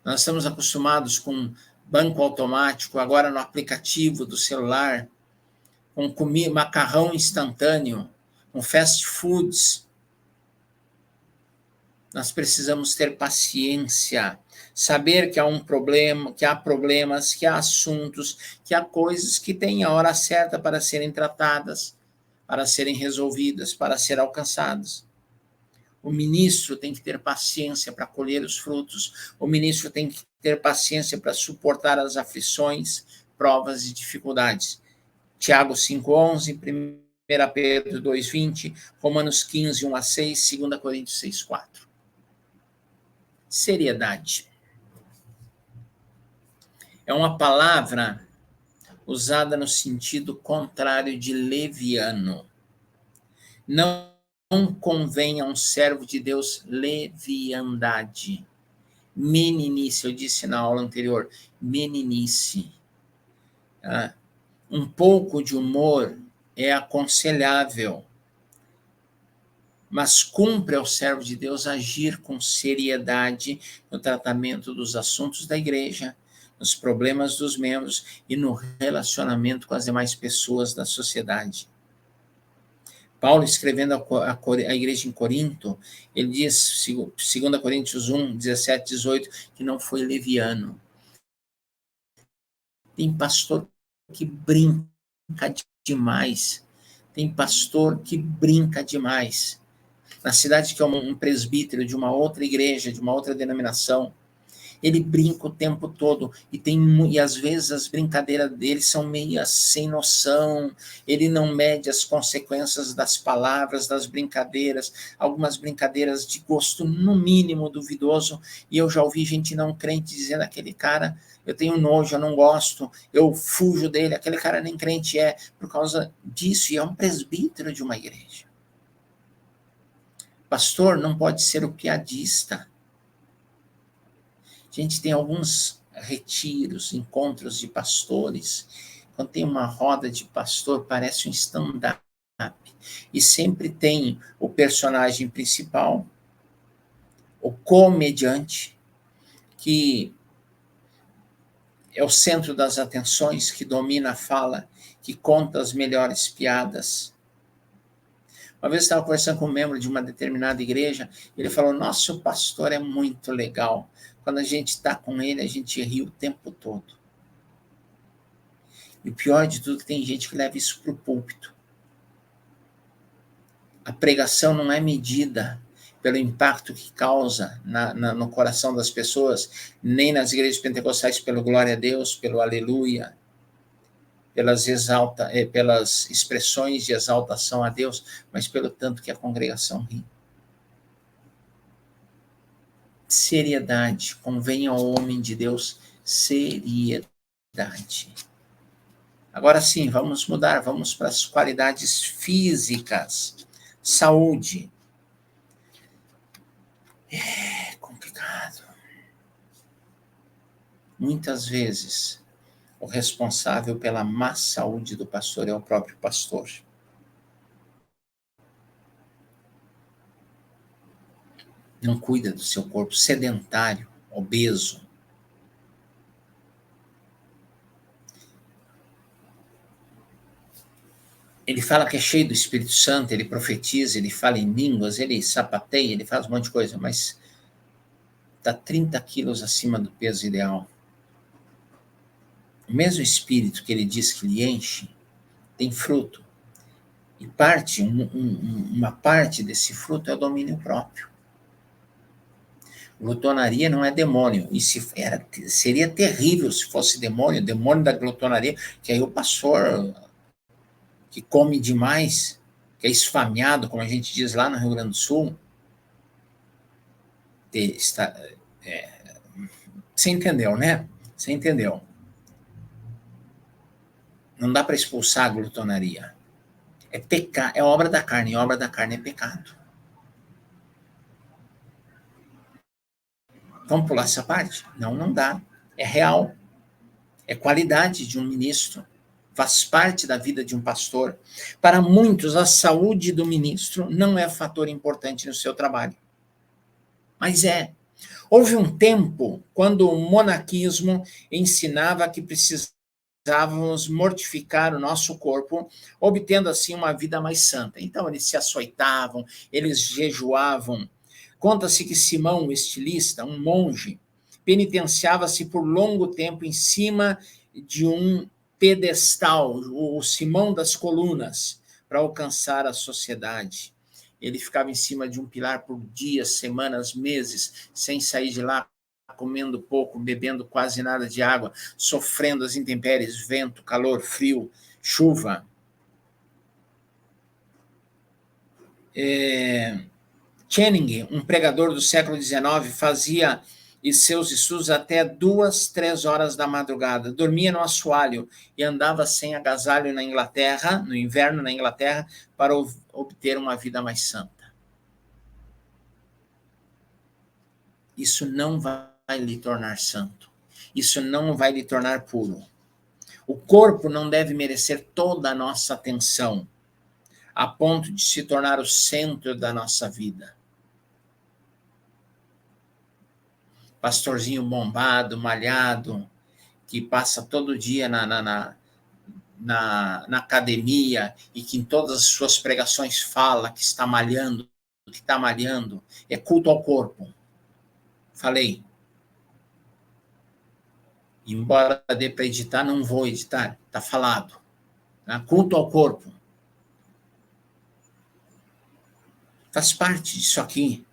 Nós estamos acostumados com banco automático, agora no aplicativo do celular, com macarrão instantâneo, com fast foods. Nós precisamos ter paciência, saber que há um problema, que há problemas, que há assuntos, que há coisas que têm a hora certa para serem tratadas, para serem resolvidas, para serem alcançadas. O ministro tem que ter paciência para colher os frutos, o ministro tem que ter paciência para suportar as aflições, provas e dificuldades. Tiago 5,11, 1 Pedro 2,20, Romanos 15, 1-6, 2 Coríntios 6,4. Seriedade. É uma palavra usada no sentido contrário de leviano. Não convém a um servo de Deus leviandade. Meninice, eu disse na aula anterior, meninice. Um pouco de humor é aconselhável, mas cumpre ao servo de Deus agir com seriedade no tratamento dos assuntos da igreja, nos problemas dos membros e no relacionamento com as demais pessoas da sociedade. Paulo, escrevendo a igreja em Corinto, ele diz, 2 Coríntios 1, 17, 18, que não foi leviano. Tem pastor que brinca demais. Tem pastor que brinca demais. Na cidade que é um presbítero de uma outra igreja, de uma outra denominação, ele brinca o tempo todo, e às vezes as brincadeiras dele são meio sem noção, ele não mede as consequências das palavras, das brincadeiras, algumas brincadeiras de gosto no mínimo duvidoso, e eu já ouvi gente não crente dizendo, aquele cara, eu tenho nojo, eu não gosto, eu fujo dele, aquele cara nem crente é, por causa disso, e é um presbítero de uma igreja. Pastor não pode ser o piadista. A gente tem alguns retiros, encontros de pastores, quando tem uma roda de pastor, parece um stand-up, e sempre tem o personagem principal, o comediante, que é o centro das atenções, que domina a fala, que conta as melhores piadas. Uma vez eu estava conversando com um membro de uma determinada igreja, ele falou, nosso pastor é muito legal. Quando a gente está com ele, a gente ri o tempo todo. E o pior de tudo é que tem gente que leva isso para o púlpito. A pregação não é medida pelo impacto que causa no coração das pessoas, nem nas igrejas pentecostais pelo glória a Deus, pelo aleluia, pelas expressões de exaltação a Deus, mas pelo tanto que a congregação ri. Seriedade, convém ao homem de Deus seriedade. Agora sim, vamos mudar, vamos para as qualidades físicas. Saúde. É complicado. Muitas vezes, o responsável pela má saúde do pastor é o próprio pastor. Não cuida do seu corpo, sedentário, obeso. Ele fala que é cheio do Espírito Santo, ele profetiza, ele fala em línguas, ele sapateia, ele faz um monte de coisa, mas está 30 quilos acima do peso ideal. O mesmo Espírito que ele diz que lhe enche, tem fruto. E uma parte desse fruto é o domínio próprio. Glutonaria não é demônio. E seria terrível se fosse demônio da glutonaria, que aí o pastor que come demais, que é esfameado, como a gente diz lá no Rio Grande do Sul, você entendeu, né? Você entendeu. Não dá para expulsar a glutonaria. É pecar, é obra da carne, e obra da carne é pecado. Vamos pular essa parte? Não, não dá. É real. É qualidade de um ministro. Faz parte da vida de um pastor. Para muitos, a saúde do ministro não é fator importante no seu trabalho. Mas é. Houve um tempo quando o monaquismo ensinava que precisávamos mortificar o nosso corpo, obtendo assim uma vida mais santa. Então, eles se açoitavam, eles jejuavam. Conta-se que Simão, o estilista, um monge, penitenciava-se por longo tempo em cima de um pedestal, o Simão das colunas, para alcançar a sociedade. Ele ficava em cima de um pilar por dias, semanas, meses, sem sair de lá, comendo pouco, bebendo quase nada de água, sofrendo as intempéries, vento, calor, frio, chuva. Channing, um pregador do século XIX, fazia seus estudos até 2, 3 horas da madrugada. Dormia no assoalho e andava sem agasalho na Inglaterra, no inverno na Inglaterra, para obter uma vida mais santa. Isso não vai lhe tornar santo. Isso não vai lhe tornar puro. O corpo não deve merecer toda a nossa atenção, a ponto de se tornar o centro da nossa vida. Pastorzinho bombado, malhado, que passa todo dia na academia e que em todas as suas pregações fala que está malhando, é culto ao corpo. Falei. Embora dê para editar, não vou editar, está falado. Culto ao corpo. Faz parte disso aqui.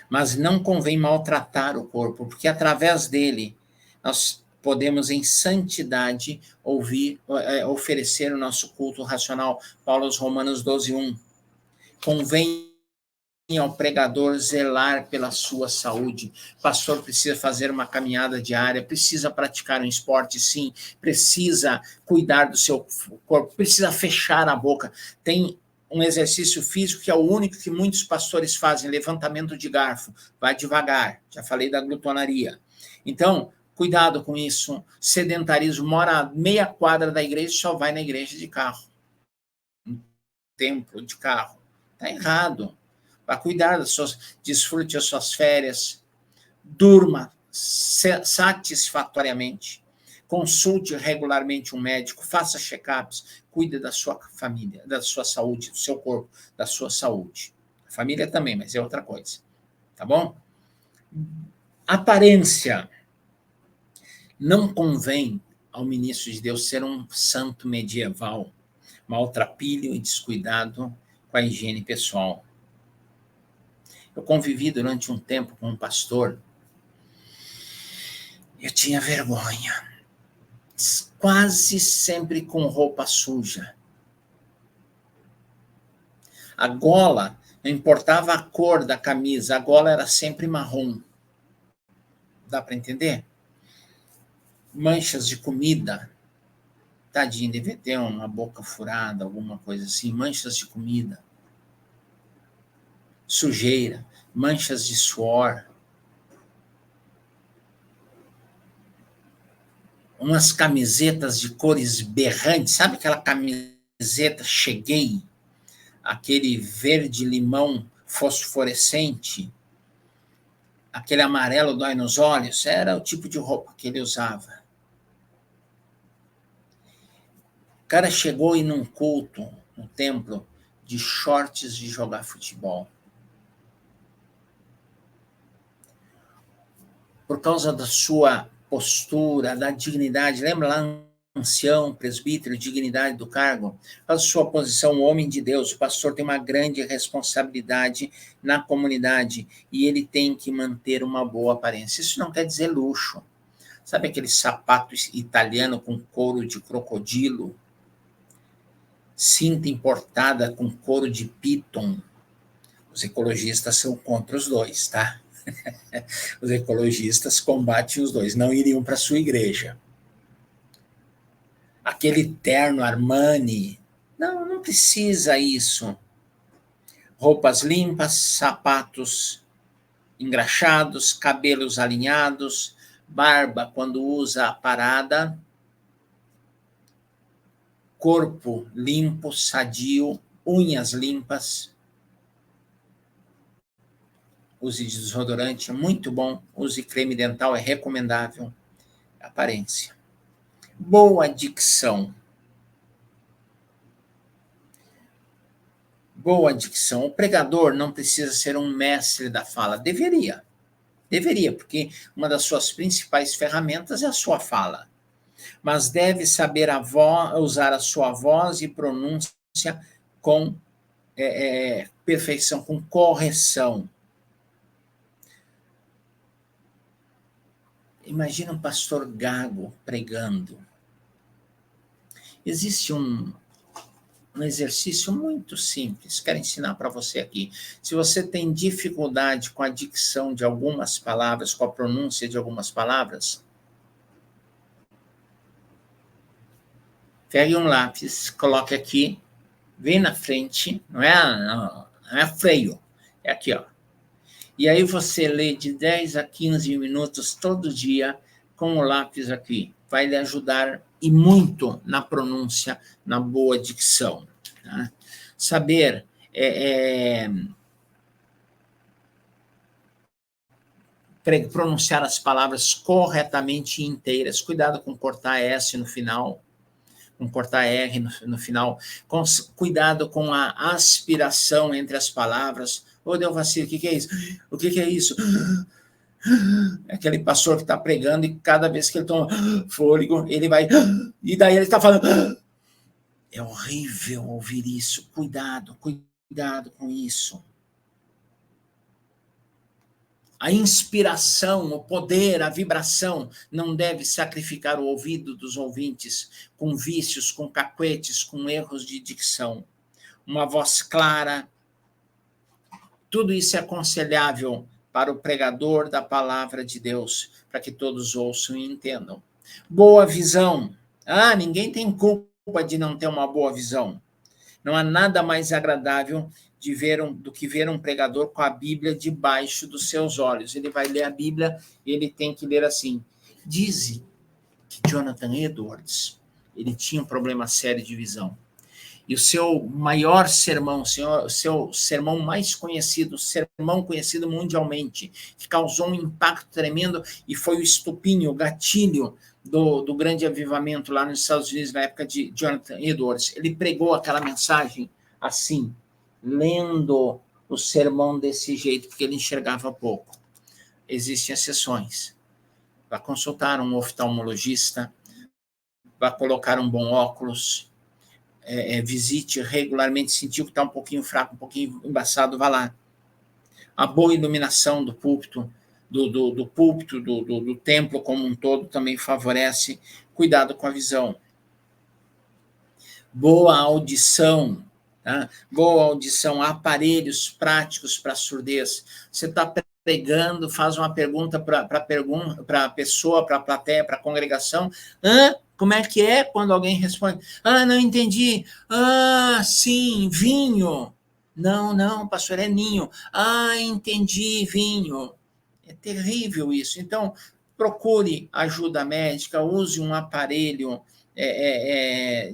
Mas não convém maltratar o corpo, porque através dele nós podemos, em santidade, oferecer o nosso culto racional. Paulo aos Romanos 12:1. Convém ao pregador zelar pela sua saúde. O pastor precisa fazer uma caminhada diária, precisa praticar um esporte, sim, precisa cuidar do seu corpo, precisa fechar a boca. Tem um exercício físico que é o único que muitos pastores fazem, levantamento de garfo. Vai devagar, já falei da glutonaria. Então, cuidado com isso. Sedentarismo, mora a meia quadra da igreja e só vai na igreja de carro. Um templo de carro. Está errado. Para cuidar das suas, desfrute as suas férias, durma satisfatoriamente, consulte regularmente um médico, faça check-ups, cuide da sua família, da sua saúde, do seu corpo, da sua saúde. A família também, mas é outra coisa. Tá bom? Aparência. Não convém ao ministro de Deus ser um santo medieval, maltrapilho e descuidado com a higiene pessoal. Eu convivi durante um tempo com um pastor. Eu tinha vergonha. Quase sempre com roupa suja. A gola, não importava a cor da camisa, a gola era sempre marrom. Dá para entender? Manchas de comida. Tadinho, devia ter uma boca furada, alguma coisa assim. Manchas de comida. Sujeira, manchas de suor. Umas camisetas de cores berrantes, sabe aquela camiseta cheguei? Aquele verde-limão fosforescente, aquele amarelo dói nos olhos, era o tipo de roupa que ele usava. O cara chegou em um culto, no templo, de shorts de jogar futebol. Por causa da sua postura, da dignidade, lembra lá, ancião, presbítero, dignidade do cargo, a sua posição, homem de Deus, o pastor tem uma grande responsabilidade na comunidade e ele tem que manter uma boa aparência. Isso não quer dizer luxo. Sabe aquele sapato italiano com couro de crocodilo? Cinta importada com couro de piton? Os ecologistas são contra os dois, tá? Os ecologistas combatem os dois, não iriam para a sua igreja. Aquele terno Armani, Não, não precisa isso. Roupas limpas, sapatos engraxados, cabelos alinhados, barba quando usa a parada, corpo limpo, sadio, unhas limpas. Use desodorante, é muito bom. Use creme dental, é recomendável. Aparência. Boa dicção. Boa dicção. O pregador não precisa ser um mestre da fala. Deveria, porque uma das suas principais ferramentas é a sua fala. Mas deve saber usar a sua voz e pronúncia com perfeição, com correção. Imagina um pastor gago pregando. Existe um exercício muito simples, quero ensinar para você aqui. Se você tem dificuldade com a dicção de algumas palavras, com a pronúncia de algumas palavras, pegue um lápis, coloque aqui, vem na frente, não é freio, é aqui, ó. E aí você lê de 10 a 15 minutos todo dia com o lápis aqui. Vai lhe ajudar e muito na pronúncia, na boa dicção. Tá? Saber pronunciar as palavras corretamente inteiras. Cuidado com cortar S no final, com cortar R no final. Cuidado com a aspiração entre as palavras. Ô, deu vacilo, o que é isso? O que é isso? É aquele pastor que está pregando e cada vez que ele toma fôlego, ele vai... E daí ele está falando... É horrível ouvir isso. Cuidado com isso. A inspiração, o poder, a vibração não deve sacrificar o ouvido dos ouvintes com vícios, com cacuetes, com erros de dicção. Uma voz clara, tudo isso é aconselhável para o pregador da palavra de Deus, para que todos ouçam e entendam. Boa visão. Ninguém tem culpa de não ter uma boa visão. Não há nada mais agradável do que ver um pregador com a Bíblia debaixo dos seus olhos. Ele vai ler a Bíblia e ele tem que ler assim. Diz que Jonathan Edwards, ele tinha um problema sério de visão. E o seu maior sermão, o seu sermão mais conhecido, sermão conhecido mundialmente, que causou um impacto tremendo e foi o estupinho, o gatilho do grande avivamento lá nos Estados Unidos, na época de Jonathan Edwards. Ele pregou aquela mensagem assim, lendo o sermão desse jeito, porque ele enxergava pouco. Existem exceções. Vai consultar um oftalmologista, vai colocar um bom óculos, visite regularmente, sentiu que está um pouquinho fraco, um pouquinho embaçado, vá lá. A boa iluminação do púlpito, do púlpito, do templo como um todo, também favorece. Cuidado com a visão. Boa audição, tá? Boa audição, aparelhos práticos para surdez. Você está pregando, faz uma pergunta para a pessoa, para a plateia, para a congregação. Como é que é quando alguém responde? Não entendi. Sim, vinho. Não, pastor, é ninho. Entendi, vinho. É terrível isso. Então, procure ajuda médica, use um aparelho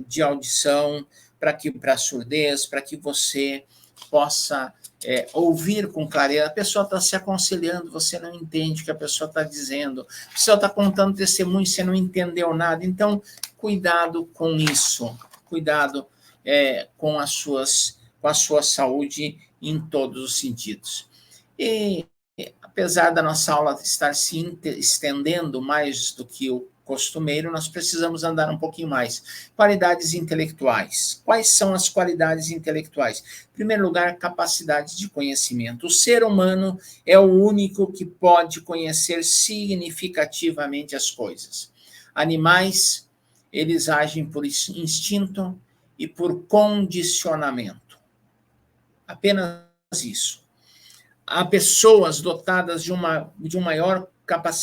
de audição para surdez, para que você possa ouvir com clareza. A pessoa está se aconselhando, você não entende o que a pessoa está dizendo. A pessoa está contando testemunho, você não entendeu nada. Então, cuidado com isso. Cuidado com a sua saúde em todos os sentidos. E, apesar da nossa aula estar se estendendo mais do que o costumeiro, nós precisamos andar um pouquinho mais. Qualidades intelectuais. Quais são as qualidades intelectuais? Em primeiro lugar, capacidade de conhecimento. O ser humano é o único que pode conhecer significativamente as coisas. Animais, eles agem por instinto e por condicionamento. Apenas isso. Há pessoas dotadas de uma maior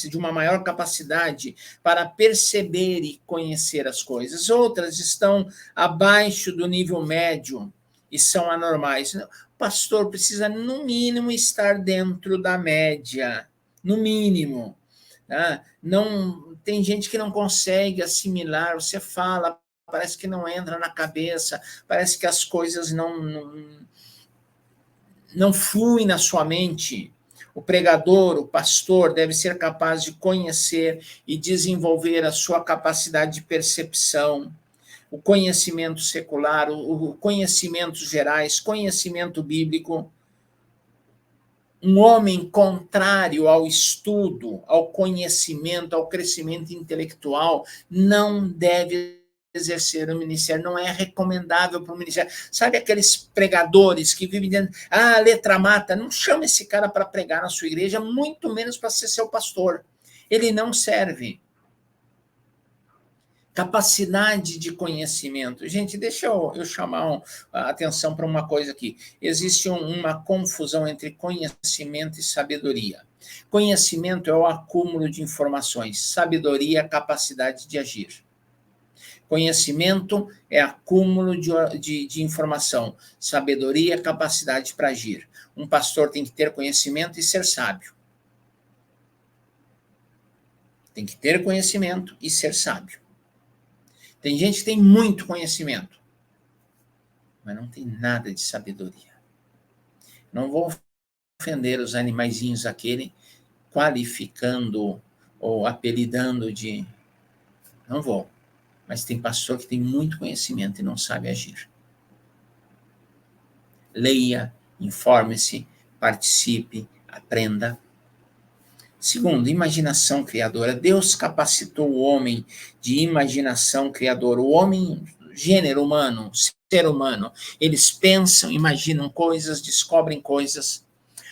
de uma maior capacidade para perceber e conhecer as coisas. Outras estão abaixo do nível médio e são anormais. O pastor precisa, no mínimo, estar dentro da média, no mínimo. Tá? Não, tem gente que não consegue assimilar, você fala, parece que não entra na cabeça, parece que as coisas não fluem na sua mente. O pregador, o pastor, deve ser capaz de conhecer e desenvolver a sua capacidade de percepção, o conhecimento secular, o conhecimentos gerais, conhecimento bíblico. Um homem contrário ao estudo, ao conhecimento, ao crescimento intelectual, não deve exercer o ministério, não é recomendável para o ministério. Sabe aqueles pregadores que vivem dizendo, a letra mata, não chama esse cara para pregar na sua igreja, muito menos para ser seu pastor. Ele não serve. Capacidade de conhecimento. Gente, deixa eu chamar a atenção para uma coisa aqui. Existe uma confusão entre conhecimento e sabedoria. Conhecimento é o acúmulo de informações, sabedoria é a capacidade de agir. Conhecimento é acúmulo de informação, sabedoria é capacidade para agir. Um pastor tem que ter conhecimento e ser sábio. Tem que ter conhecimento e ser sábio. Tem gente que tem muito conhecimento, mas não tem nada de sabedoria. Não vou ofender os animaizinhos aquele, qualificando ou apelidando de... Não vou. Mas tem pastor que tem muito conhecimento e não sabe agir. Leia, informe-se, participe, aprenda. Segundo, imaginação criadora. Deus capacitou o homem de imaginação criadora. O homem, gênero humano, ser humano, eles pensam, imaginam coisas, descobrem coisas.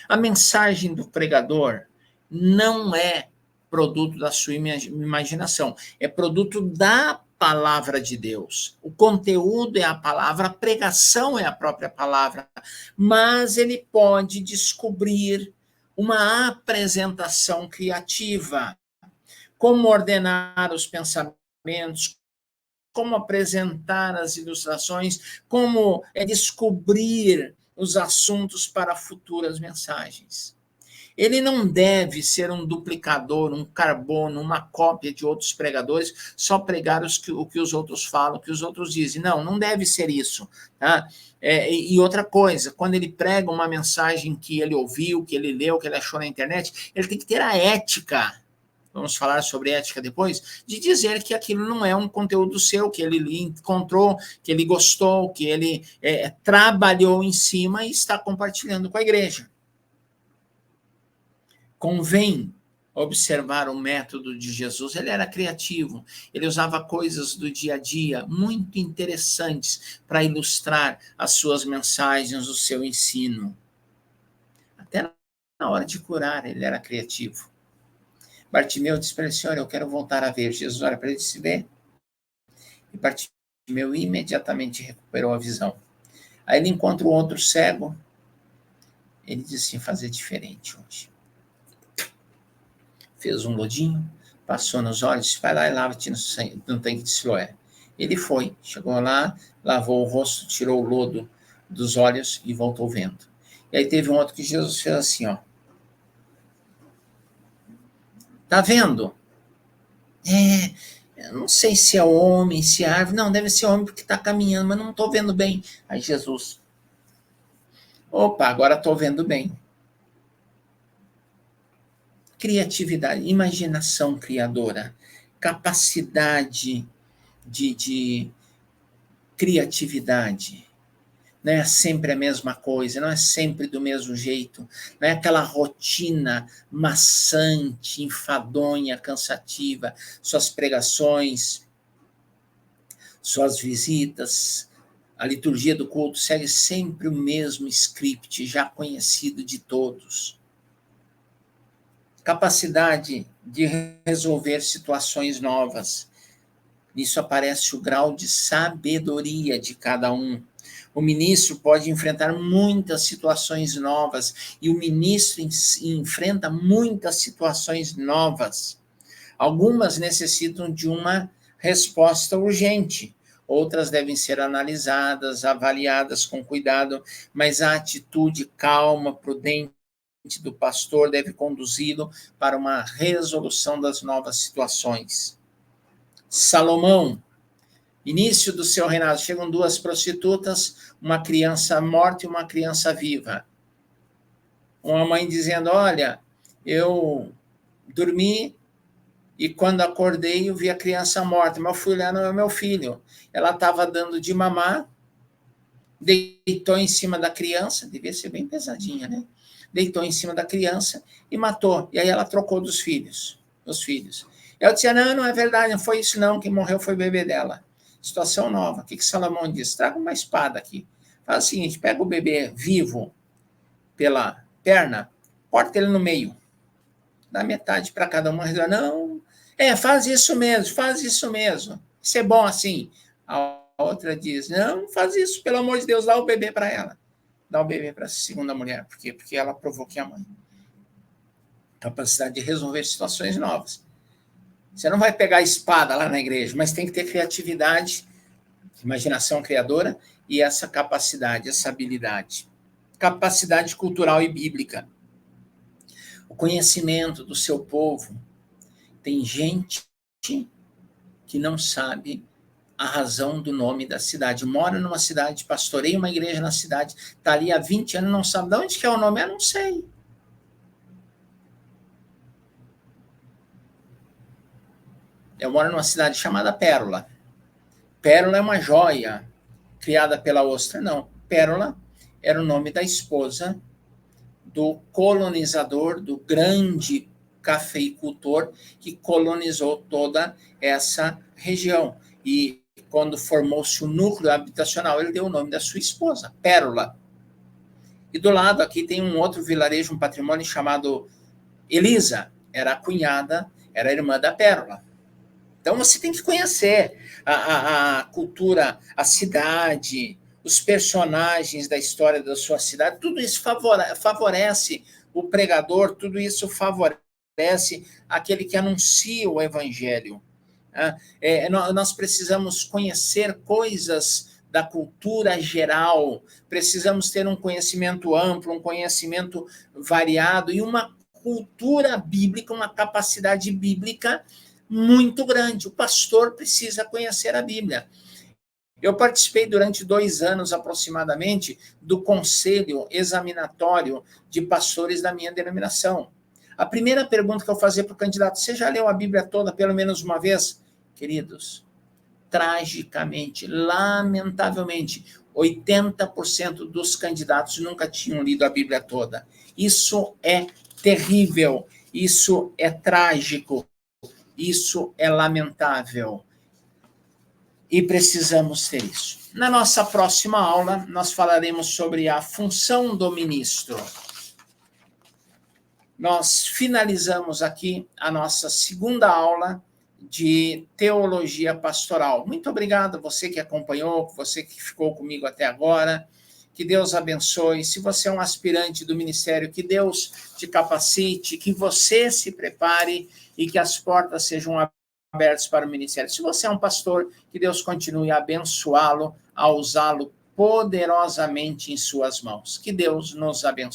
A mensagem do pregador não é produto da sua imaginação, é produto da palavra de Deus. O conteúdo é a palavra, a pregação é a própria palavra, mas ele pode descobrir uma apresentação criativa, como ordenar os pensamentos, como apresentar as ilustrações, como descobrir os assuntos para futuras mensagens. Ele não deve ser um duplicador, um carbono, uma cópia de outros pregadores, só pregar o que os outros falam, o que os outros dizem. Não deve ser isso. Tá? E outra coisa, quando ele prega uma mensagem que ele ouviu, que ele leu, que ele achou na internet, ele tem que ter a ética, vamos falar sobre ética depois, de dizer que aquilo não é um conteúdo seu, que ele encontrou, que ele gostou, que ele trabalhou em cima e está compartilhando com a igreja. Convém observar o método de Jesus. Ele era criativo, ele usava coisas do dia a dia muito interessantes para ilustrar as suas mensagens, o seu ensino. Até na hora de curar, ele era criativo. Bartimeu disse para ele, Senhor, eu quero voltar a ver. Jesus olha para ele e disse, vê. E Bartimeu imediatamente recuperou a visão. Aí ele encontra o outro cego, ele disse assim, fazer diferente hoje. Fez um lodinho, passou nos olhos, vai lá e lava-te no tanque de Siloé. Ele foi, chegou lá, lavou o rosto, tirou o lodo dos olhos e voltou vendo. E aí teve um outro que Jesus fez assim, ó. Tá vendo? Eu não sei se é homem, se é árvore. Não, deve ser homem porque está caminhando, mas não estou vendo bem. Aí Jesus, opa, agora estou vendo bem. Criatividade, imaginação criadora, capacidade de criatividade. Não é sempre a mesma coisa, não é sempre do mesmo jeito, não é aquela rotina maçante, enfadonha, cansativa, suas pregações, suas visitas, a liturgia do culto segue sempre o mesmo script, já conhecido de todos. Capacidade de resolver situações novas. Nisso aparece o grau de sabedoria de cada um. O ministro pode enfrentar muitas situações novas, e o ministro enfrenta muitas situações novas. Algumas necessitam de uma resposta urgente, outras devem ser analisadas, avaliadas com cuidado, mas a atitude calma, prudente do pastor deve conduzi-lo para uma resolução das novas situações. Salomão, início do seu reinado, chegam duas prostitutas, uma criança morta e uma criança viva. Uma mãe dizendo, olha, eu dormi e quando acordei eu vi a criança morta, mas eu fui olhar, não é meu filho. Ela estava dando de mamar, deitou em cima da criança, devia ser bem pesadinha, né? Deitou em cima da criança e matou. E aí ela trocou dos filhos, os filhos. Eu disse, não é verdade, não foi isso não, quem morreu foi o bebê dela. Situação nova. O que Salomão disse? Traga uma espada aqui. Faz o seguinte, pega o bebê vivo pela perna, corta ele no meio. Dá metade para cada uma. Não, faz isso mesmo, faz isso mesmo. Isso é bom assim. A outra diz, não, faz isso, pelo amor de Deus, dá o bebê para ela. Dá o bebê para a segunda mulher. Por quê? Porque ela provoca a mãe. Capacidade de resolver situações novas. Você não vai pegar a espada lá na igreja, mas tem que ter criatividade, imaginação criadora e essa capacidade, essa habilidade. Capacidade cultural e bíblica. O conhecimento do seu povo. Tem gente que não sabe a razão do nome da cidade. Mora numa cidade, pastoreia uma igreja na cidade, está ali há 20 anos, não sabe de onde que é o nome. Eu não sei. Eu moro numa cidade chamada Pérola. Pérola é uma joia criada pela ostra. Não, Pérola era o nome da esposa do colonizador, do grande cafeicultor que colonizou toda essa região. E quando formou-se o núcleo habitacional, ele deu o nome da sua esposa, Pérola. E do lado aqui tem um outro vilarejo, um patrimônio chamado Elisa. Era a cunhada, era a irmã da Pérola. Então você tem que conhecer a cultura, a cidade, os personagens da história da sua cidade. Tudo isso favorece o pregador, tudo isso favorece aquele que anuncia o evangelho. Nós precisamos conhecer coisas da cultura geral, precisamos ter um conhecimento amplo, um conhecimento variado e uma cultura bíblica, uma capacidade bíblica muito grande. O pastor precisa conhecer a Bíblia. Eu participei durante 2 anos, aproximadamente, do conselho examinatório de pastores da minha denominação. A primeira pergunta que eu fazia para o candidato, você já leu a Bíblia toda pelo menos uma vez? Queridos, tragicamente, lamentavelmente, 80% dos candidatos nunca tinham lido a Bíblia toda. Isso é terrível, isso é trágico, isso é lamentável. E precisamos ter isso. Na nossa próxima aula, nós falaremos sobre a função do ministro. Nós finalizamos aqui a nossa segunda aula de teologia pastoral. Muito obrigado a você que acompanhou, você que ficou comigo até agora. Que Deus abençoe. Se você é um aspirante do ministério, que Deus te capacite, que você se prepare e que as portas sejam abertas para o ministério. Se você é um pastor, que Deus continue a abençoá-lo, a usá-lo poderosamente em suas mãos. Que Deus nos abençoe.